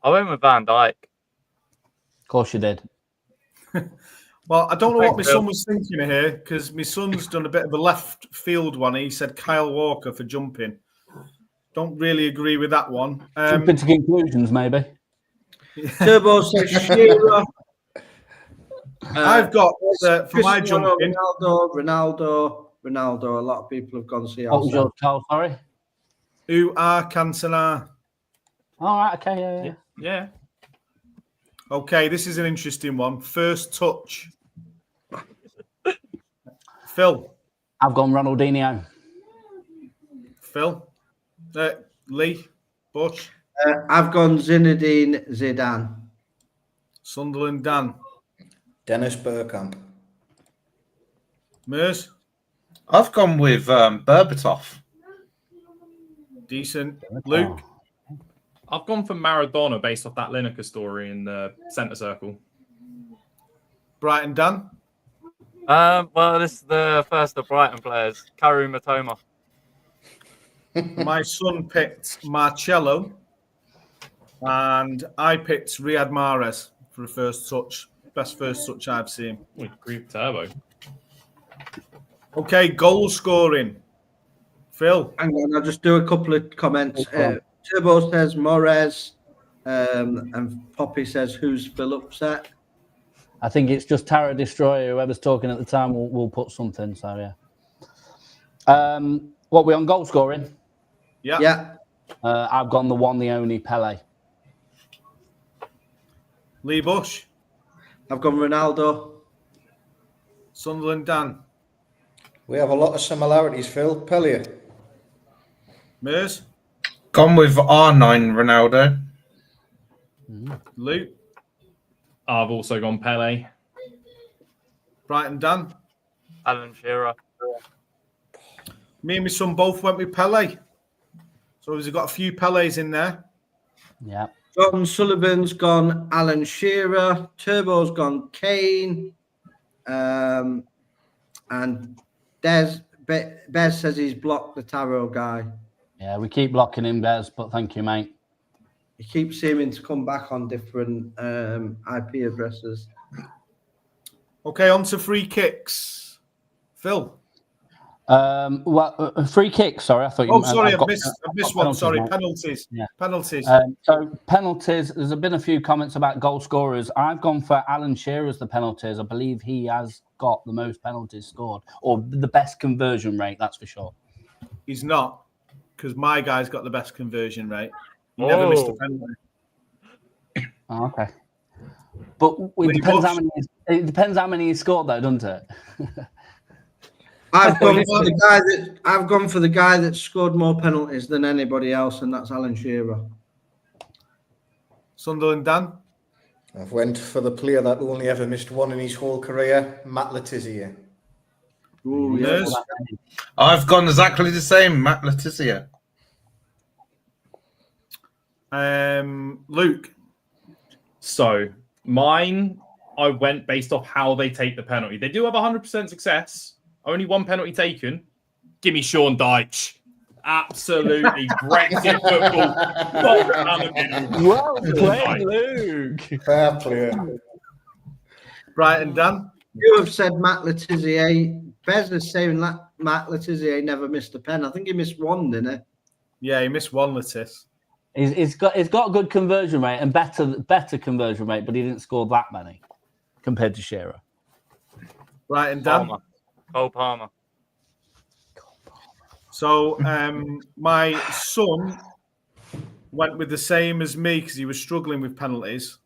I went with Van Dijk. Of course you did. Well, I don't know what my Thanks, Phil. son was thinking of here because my son's done a bit of a left field one. He said Kyle Walker for jumping. Don't really agree with that one. Jumping to conclusions, maybe. Turbo says Shearer. I've got for my Cristiano jumping. Ronaldo. A lot of people have gone CR7. What was yours, Carl? Sorry. Who are Cantona? All right. Okay. Yeah. Yeah. Okay, this is an interesting one. First touch. Phil. I've gone Ronaldinho. Phil. Lee. Bush. I've gone Zinedine Zidane. Sunderland. Dan. Dennis Bergkamp. Mers. I've gone with Berbatov. Decent. Luke. I've gone for Maradona based off that Lineker story in the centre circle. Brighton. Dan. Well, this is the first of Brighton players, Karu Matoma. My son picked Marcello, and I picked Riyad Mahrez for a first touch. Best first touch I've seen. We agree with Turbo. Okay, goal scoring. Phil. Hang on, I'll just do a couple of comments. Turbo says Morez, and Poppy says, who's Phil upset? I think it's just Tara Destroyer. Whoever's talking at the time will put something. So yeah. What we on goal scoring? Yeah. I've gone the one, the only Pele. Lee Bush. I've gone Ronaldo. Sunderland. Dan. We have a lot of similarities, Phil. Pele. Mers. Gone with R9 Ronaldo. Luke. I've also gone Pele. Brighton. Dan. Alan Shearer. Me and my son both went with Pele. So we've got a few Pelés in there. Yeah. John Sullivan's gone Alan Shearer. Turbo's gone Kane. And Bez says he's blocked the Tarot guy. Yeah, we keep blocking him, Bez, but thank you, mate. He keeps seeming to come back on different IP addresses. Okay, on to free kicks. Phil. Free kicks. Sorry, I thought you. Oh, sorry, I've missed one. Sorry, mate. penalties. Yeah. Penalties. So penalties. There's been a few comments about goal scorers. I've gone for Alan Shearer as the penalties. I believe he has got the most penalties scored, or the best conversion rate. That's for sure. He's not, because my guy's got the best conversion rate. He never missed a penalty. Oh, okay. But it depends how many he scored, though, doesn't it? I've gone for the guy that scored more penalties than anybody else, and that's Alan Shearer. Sunderland. Dan. I've went for the player that only ever missed one in his whole career, Matt Letizia. Ooh, Yes. I've gone exactly the same, Matt Letizia. Luke. So mine, I went based off how they take the penalty. They do have 100% success. Only one penalty taken. Give me Sean Dyche. Absolutely Brexit football. Well played, Luke. Fair play. Brighton. Dan. You have said Matt Letizia. Bez is saying that Matt Letizia never missed a pen. I think he missed one, didn't he? Yeah, he missed one, Letis. He's got a good conversion rate and better conversion rate, but he didn't score that many compared to Shearer. Brighton. Dan. Cole Palmer. So my son went with the same as me because he was struggling with penalties.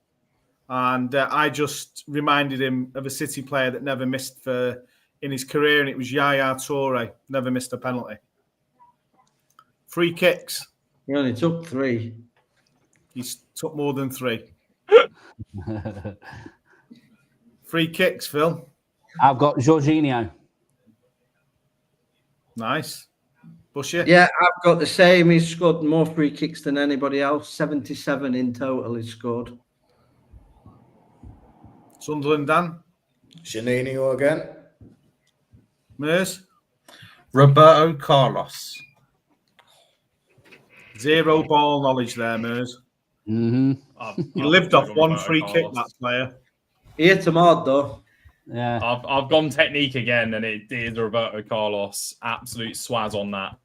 And I just reminded him of a City player that never missed in his career, and it was Yaya Toure. Never missed a penalty. Free kicks. He only took 3. He took more than 3. Free kicks, Phil. I've got Jorginho. Nice. Bushy. Yeah, I've got the same. He's scored more free kicks than anybody else. 77 in total he's scored. Sunderland. Dan. Janino again. Mers. Roberto Carlos. Zero ball knowledge there, Mers. Mm-hmm. He lived off one free kick, that player. He hit him hard, though. Yeah. I've gone technique again, and it is Roberto Carlos. Absolute swaz on that.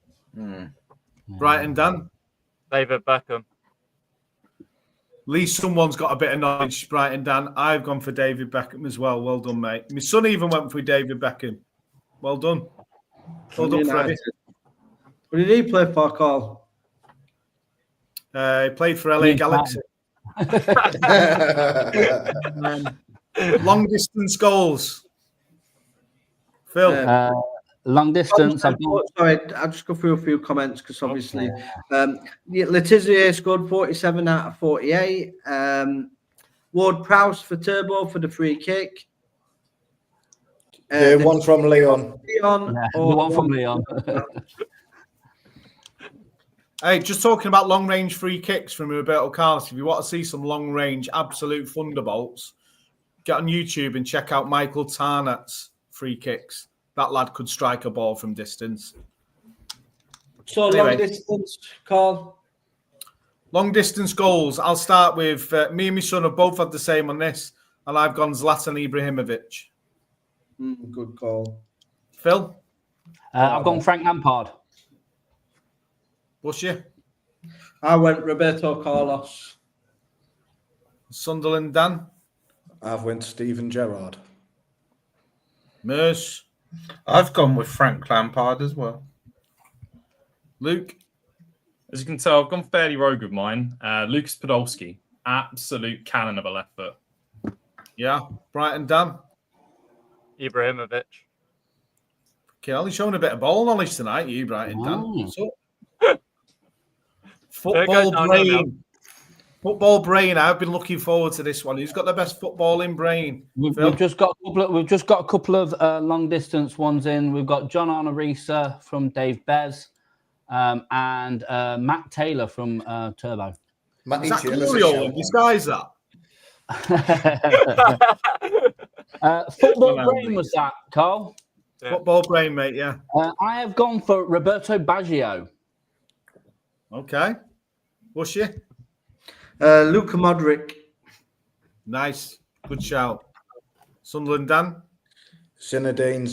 Brighton. Dan. David Beckham. At least someone's got a bit of knowledge, Brighton. Dan. I've gone for David Beckham as well. Well done, mate. My son even went for David Beckham. Well done. Well done, Freddie. What did he play for, Carl? He played for LA Galaxy. Long distance goals. Phil. Long distance. I've gone, Sorry, I'll just go through a few comments because obviously Letizia scored 47 out of 48. Ward Prowse for Turbo for the free kick. The one from Leon. the one from Leon. Hey, just talking about long range free kicks from Roberto Carlos. If you want to see some long range absolute thunderbolts, get on YouTube and check out Michael Tarnat's free kicks. That lad could strike a ball from distance. So long distance, Carl. Long distance goals. I'll start with me and my son have both had the same on this, and I've gone Zlatan Ibrahimovic. Good call. Phil? I've gone Frank Lampard. What's you? I went Roberto Carlos. Sunderland, Dan? I've went Steven Gerrard. Merce? I've gone with Frank Lampard as well. Luke? As you can tell, I've gone fairly rogue with mine. Lucas Podolski, absolute cannon of a left foot. Yeah. Brighton, Dan? Ibrahimovic. Okay, only showing a bit of ball knowledge tonight, you, Brighton, Dan. What's up? Football brain. I've been looking forward to this one. Who's got the best footballing brain? We've just got a couple of long distance ones in. We've got John Arnorisa from Dave Bez, and Matt Taylor from Turbo. Is that Coolio in disguise, that? Football brain was that, Carl? Yeah. Football brain, mate. Yeah. I have gone for Roberto Baggio. Okay. What's you? Luka Modric. Nice. Good shout. Sunderland, Dan? Zinedine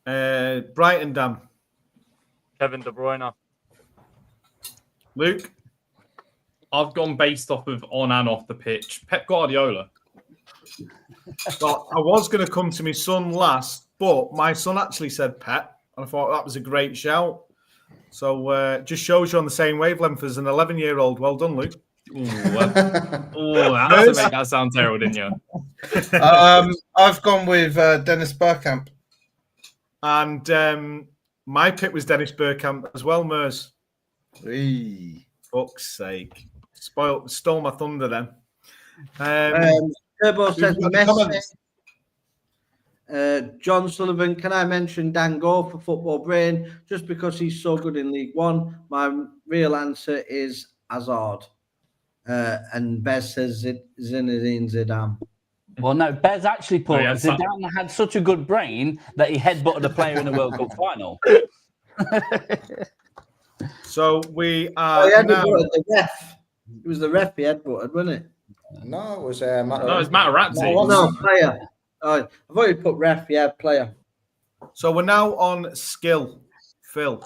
Zidane. Brighton, Dan? Kevin De Bruyne. Luke? I've gone based off of on and off the pitch. Pep Guardiola. Well, I was going to come to my son last, but my son actually said Pep, and I thought that was a great shout. So just shows you on the same wavelength as an 11-year-old. Well done, Luke. That's to make that sound terrible, didn't you? I've gone with Dennis Bergkamp. And my pick was Dennis Bergkamp as well, Mers. Hey. Fuck's sake. Stole my thunder then. Turbo says Messi. John Sullivan, can I mention Dan Gore for Football Brain? Just because he's so good in League One. My real answer is Hazard. And Bez says Zinedine Zidane. Well, no, Bez actually put Zidane had such a good brain that he headbutted a player in the World Cup final. So we are now... the ref. It was the ref he headbutted, wasn't it? No, it was Matt. No, it's Materazzi. No, player. I thought you put ref. Yeah, player. So we're now on skill. Phil.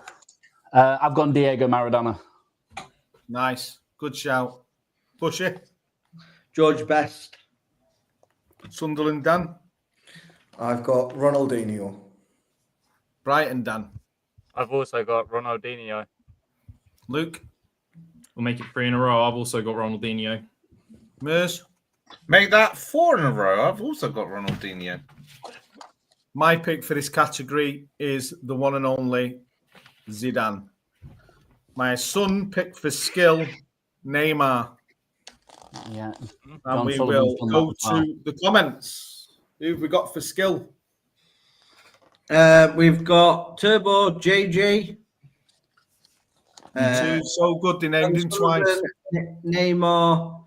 I've gone Diego Maradona. Nice. Good shout. Bushy. George Best. Sunderland, Dan. I've got Ronaldinho. Brighton, Dan. I've also got Ronaldinho. Luke. We'll make it 3 in a row. I've also got Ronaldinho. Mers. Make that 4 in a row. I've also got Ronaldinho. My pick for this category is the one and only Zidane. My son picked for skill, Neymar. Yeah. And we will go to the comments. Who have we got for skill? We've got Turbo JJ. Two so good they named him twice. Neymar.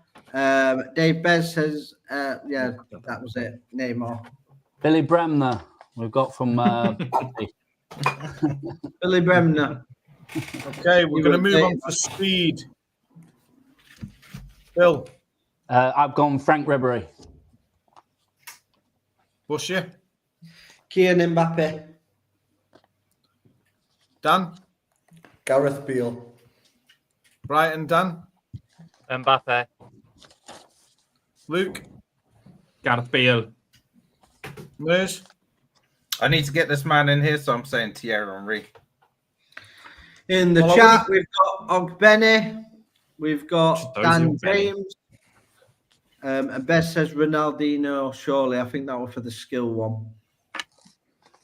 Dave Bez says, yeah, that was it. Neymar. Billy Bremner. We've got from Billy Bremner. Okay, we're going to move on for speed. Phil. I've gone Frank Ribery. Bushy. Kylian Mbappe. Dan. Gareth Bale. Brighton, Dan. Mbappe. Luke. Gareth Bale. Mers. I need to get this man in here, so I'm saying Thierry Henry. In the chat, we've got Ogbene. We've got Dan James. And Bess says Ronaldinho, surely. I think that was for the skill one.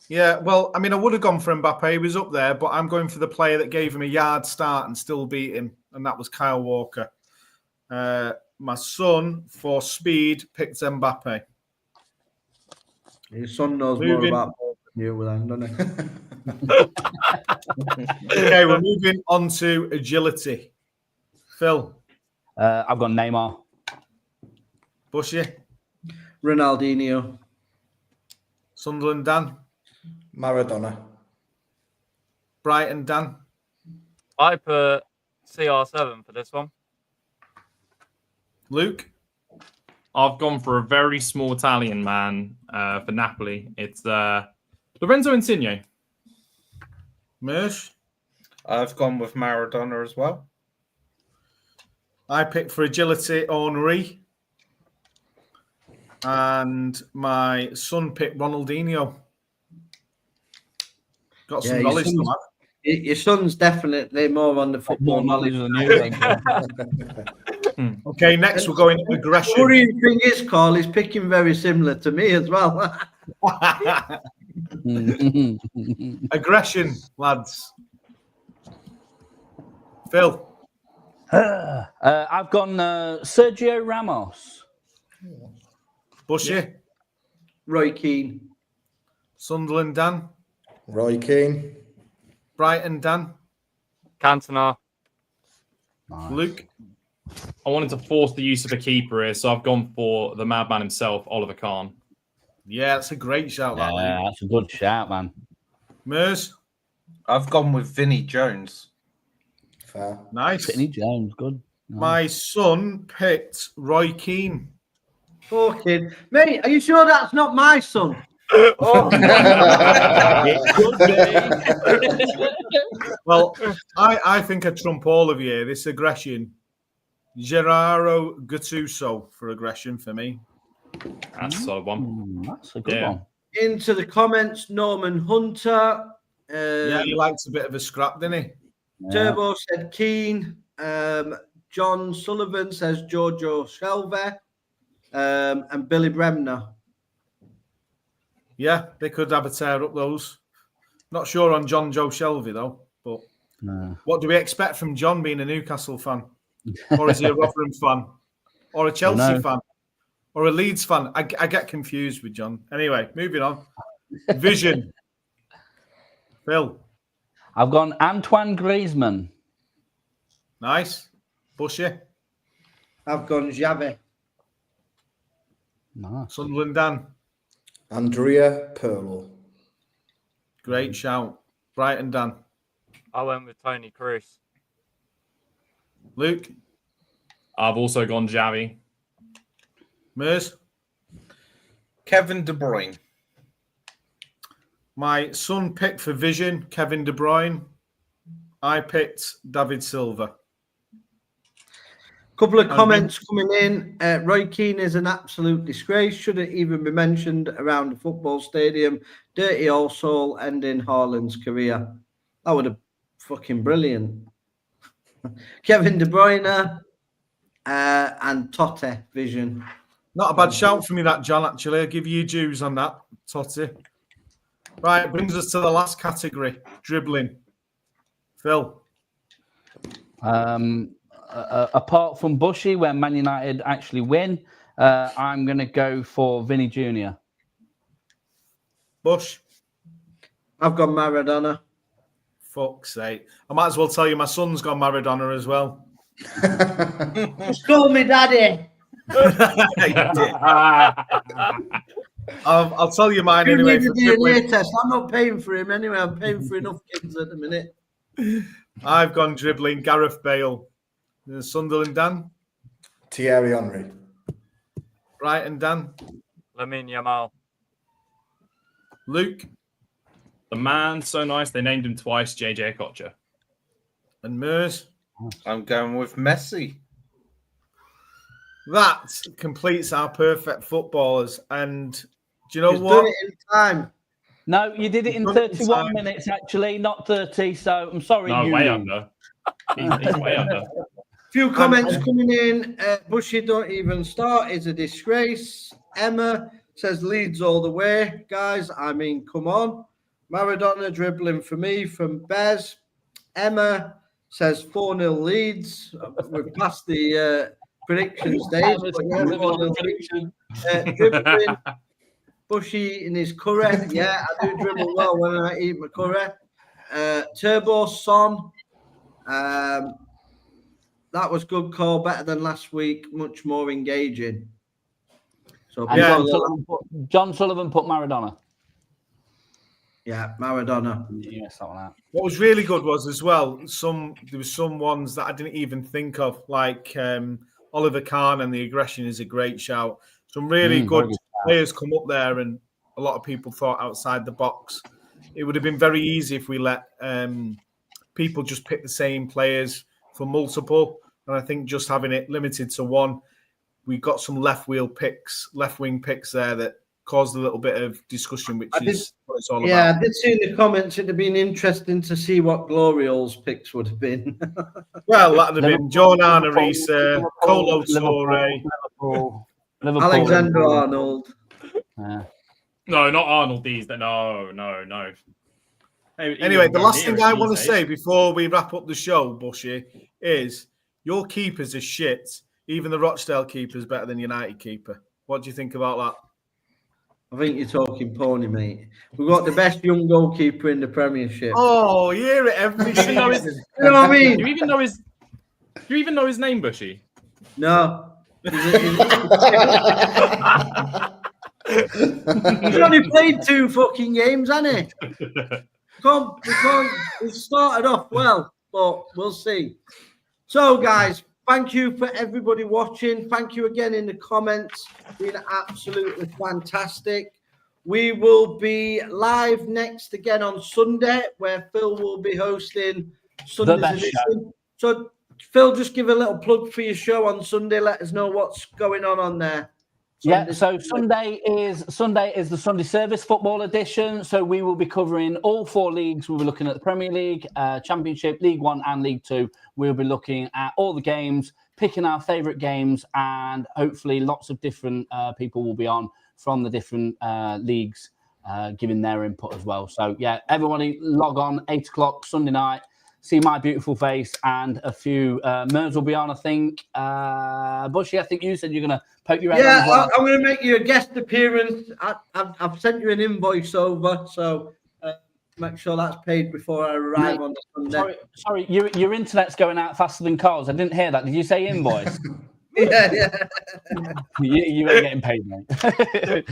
Yeah, well, I mean, I would have gone for Mbappe. He was up there, but I'm going for the player that gave him a yard start and still beat him, and that was Kyle Walker. My son, for speed, picked Mbappe. Your son knows more about ball than you, then, doesn't he? Okay, we're moving on to agility. Phil. I've got Neymar. Bushy. Ronaldinho. Sunderland, Dan. Maradona. Brighton, Dan. I put CR7 for this one. Luke. I've gone for a very small Italian man for Napoli. It's Lorenzo Insigne. Mersh. I've gone with Maradona as well. I picked for agility Henri. And my son picked Ronaldinho. Got some knowledge to that. Your son's definitely more on the football knowledge than you. Okay, next we're going to aggression. The worrying thing is, Carl, he's picking very similar to me as well. Aggression, lads. Phil. I've gone Sergio Ramos. Bushy. Roy Keane. Sunderland, Dan. Roy Keane. Brighton, Dan. Cantona. Nice. Luke. I wanted to force the use of a keeper here, so I've gone for the madman himself, Oliver Kahn. Yeah, that's a great shout. Yeah, That that's a good shout, man. Mers. I've gone with Vinnie Jones. Fair. Nice. Vinnie Jones, good. Nice. My son picked Roy Keane. Fucking mate, are you sure that's not my son? Well, I think I trump all of you. This aggression. Gerardo Gattuso for aggression for me. That's a solid one. That's a good one. Into the comments, Norman Hunter. Yeah, he likes a bit of a scrap, didn't he? Turbo said Keane. John Sullivan says Giorgio Shelvey. And Billy Bremner. Yeah, they could have a tear up those. Not sure on John Joe Shelvey, though. But what do we expect from John being a Newcastle fan? Or is he a Rotherham fan? Or a Chelsea fan? Or a Leeds fan? I get confused with John. Anyway, moving on. Vision. Phil. I've gone Antoine Griezmann. Nice. Bushy. I've gone Xavi. Nice. Sunderland, Dan. Andrea Pirlo. Great shout. Brighton, Dan. I went with Tony Kroos. Luke. I've also gone Xavi. Mers. Kevin De Bruyne. My son picked for Vision, Kevin De Bruyne. I picked David Silva. Couple of comments coming in. Roy Keane is an absolute disgrace. Shouldn't even be mentioned around a football stadium. Dirty old soul ending Haaland's career. That would have fucking brilliant. Kevin De Bruyne and Totte Vision. Not a bad shout from you, that, John, actually. I'll give you dues on that, Totti. Right, brings us to the last category, dribbling. Phil. Apart from Bushy, where Man United actually win, I'm going to go for Vinny Jr. Bush. I've got Maradona. Fuck's sake. I might as well tell you my son's got Maradona as well. Just call me daddy. I'll tell you mine You anyway. need a For DNA dribbling. test. I'm not paying for him anyway. I'm paying for enough kids at the minute. I've gone dribbling Gareth Bale. Sunderland, Dan. Thierry Henry. Brighton, Dan. Lamine Yamal. Luke. The man, so nice, they named him twice, JJ Okocha. And Mers. I'm going with Messi. That completes our perfect footballers. And do you know He's what? done it in time. No, you did it in 31 minutes, actually, not 30. So I'm sorry. No, you way knew. under. He's way under. Few comments coming in. Bushy, don't even start. It's a disgrace. Emma says Leeds all the way. Guys, I mean, come on. Maradona dribbling for me from Bez. Emma says 4-0 Leeds. We've passed the prediction stage. But yeah, 4-0 Leeds. Dribbling. Bushy in his curry. Yeah, I do dribble well when I eat my curry. Turbo Son. That was good call, better than last week, much more engaging. So John Sullivan put Maradona. Yeah, Maradona. Yes, that one out. What was really good was as well, there was some ones that I didn't even think of, like Oliver Kahn and the aggression is a great shout. Some really good players come up there, and a lot of people thought outside the box. It would have been very easy if we let people just pick the same players for multiple. And I think just having it limited to one, we got some left-wing picks there that caused a little bit of discussion, which is what it's all about. Yeah, I did see in the comments it'd have been interesting to see what Gloriole's picks would have been. Well, that would have been John Arnerisa, Colo Torre, Alexander Arnold. No, not Arnold. No. Anyway, the last thing I want to say before we wrap up the show, Bushy, is your keepers are shit. Even the Rochdale keeper is better than United keeper. What do you think about that? I think you're talking pony, mate. We've got the best young goalkeeper in the Premiership. Oh, you hear it every season. You know what I mean? Do you even know his name, Bushy? No. He's only played 2 fucking games, hasn't he? We started off well, but we'll see. So, guys, thank you for everybody watching. Thank you again in the comments. Been absolutely fantastic. We will be live next again on Sunday, where Phil will be hosting Sunday's edition. So, Phil, just give a little plug for your show on Sunday. Let us know what's going on there. Yeah, so Sunday is the Sunday Service Football Edition. So we will be covering all 4 leagues. We'll be looking at the Premier League, Championship, League 1 and League 2. We'll be looking at all the games, picking our favourite games, and hopefully lots of different people will be on from the different leagues giving their input as well. So, yeah, everybody log on 8 o'clock Sunday night. See my beautiful face, and a few Mervs will be on, I think. Bushy, I think you said you're going to poke your head on as well. I'm going to make you a guest appearance. I've sent you an invoice over, so make sure that's paid before I arrive on Sunday. Sorry, your internet's going out faster than Carl's. I didn't hear that. Did you say invoice? Yeah. You ain't getting paid, mate.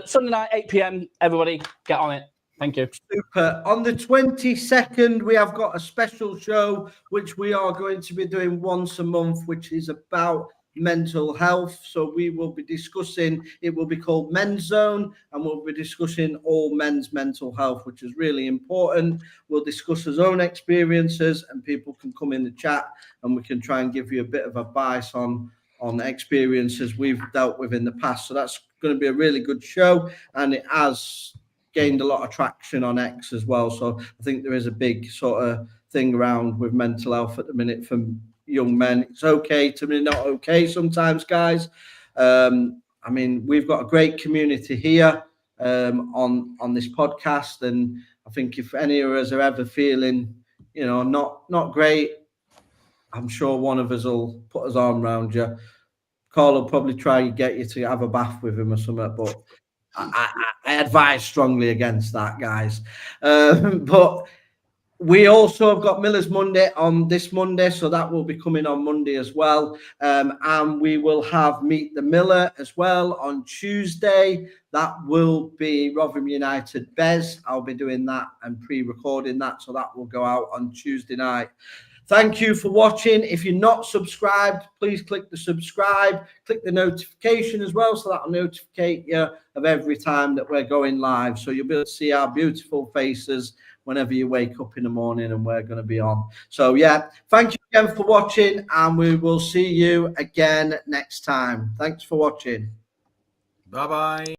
Sunday night, 8 p.m. Everybody, get on it. Thank you. Super. On the 22nd, we have got a special show, which we are going to be doing once a month, which is about mental health. So we will be discussing, it will be called Men's Zone, and we'll be discussing all men's mental health, which is really important. We'll discuss his own experiences, and people can come in the chat, and we can try and give you a bit of advice on experiences we've dealt with in the past. So that's going to be a really good show, and it has gained a lot of traction on X as well. So I think there is a big sort of thing around with mental health at the minute from young men. It's okay to be not okay sometimes, guys. I mean, we've got a great community here on this podcast, and I think if any of us are ever feeling, not great, I'm sure one of us will put his arm around you. Carl will probably try and get you to have a bath with him or something, but I advise strongly against that, guys. But we also have got Miller's Monday on this Monday, so that will be coming on Monday as well. And we will have Meet the Miller as well on Tuesday. That will be Rotherham United Bez. I'll be doing that and pre-recording that, so that will go out on Tuesday night. Thank you for watching. If you're not subscribed, please click the subscribe, click the notification as well, so that will notify you of every time that we're going live. So you'll be able to see our beautiful faces whenever you wake up in the morning and we're going to be on. So, yeah, thank you again for watching, and we will see you again next time. Thanks for watching. Bye-bye.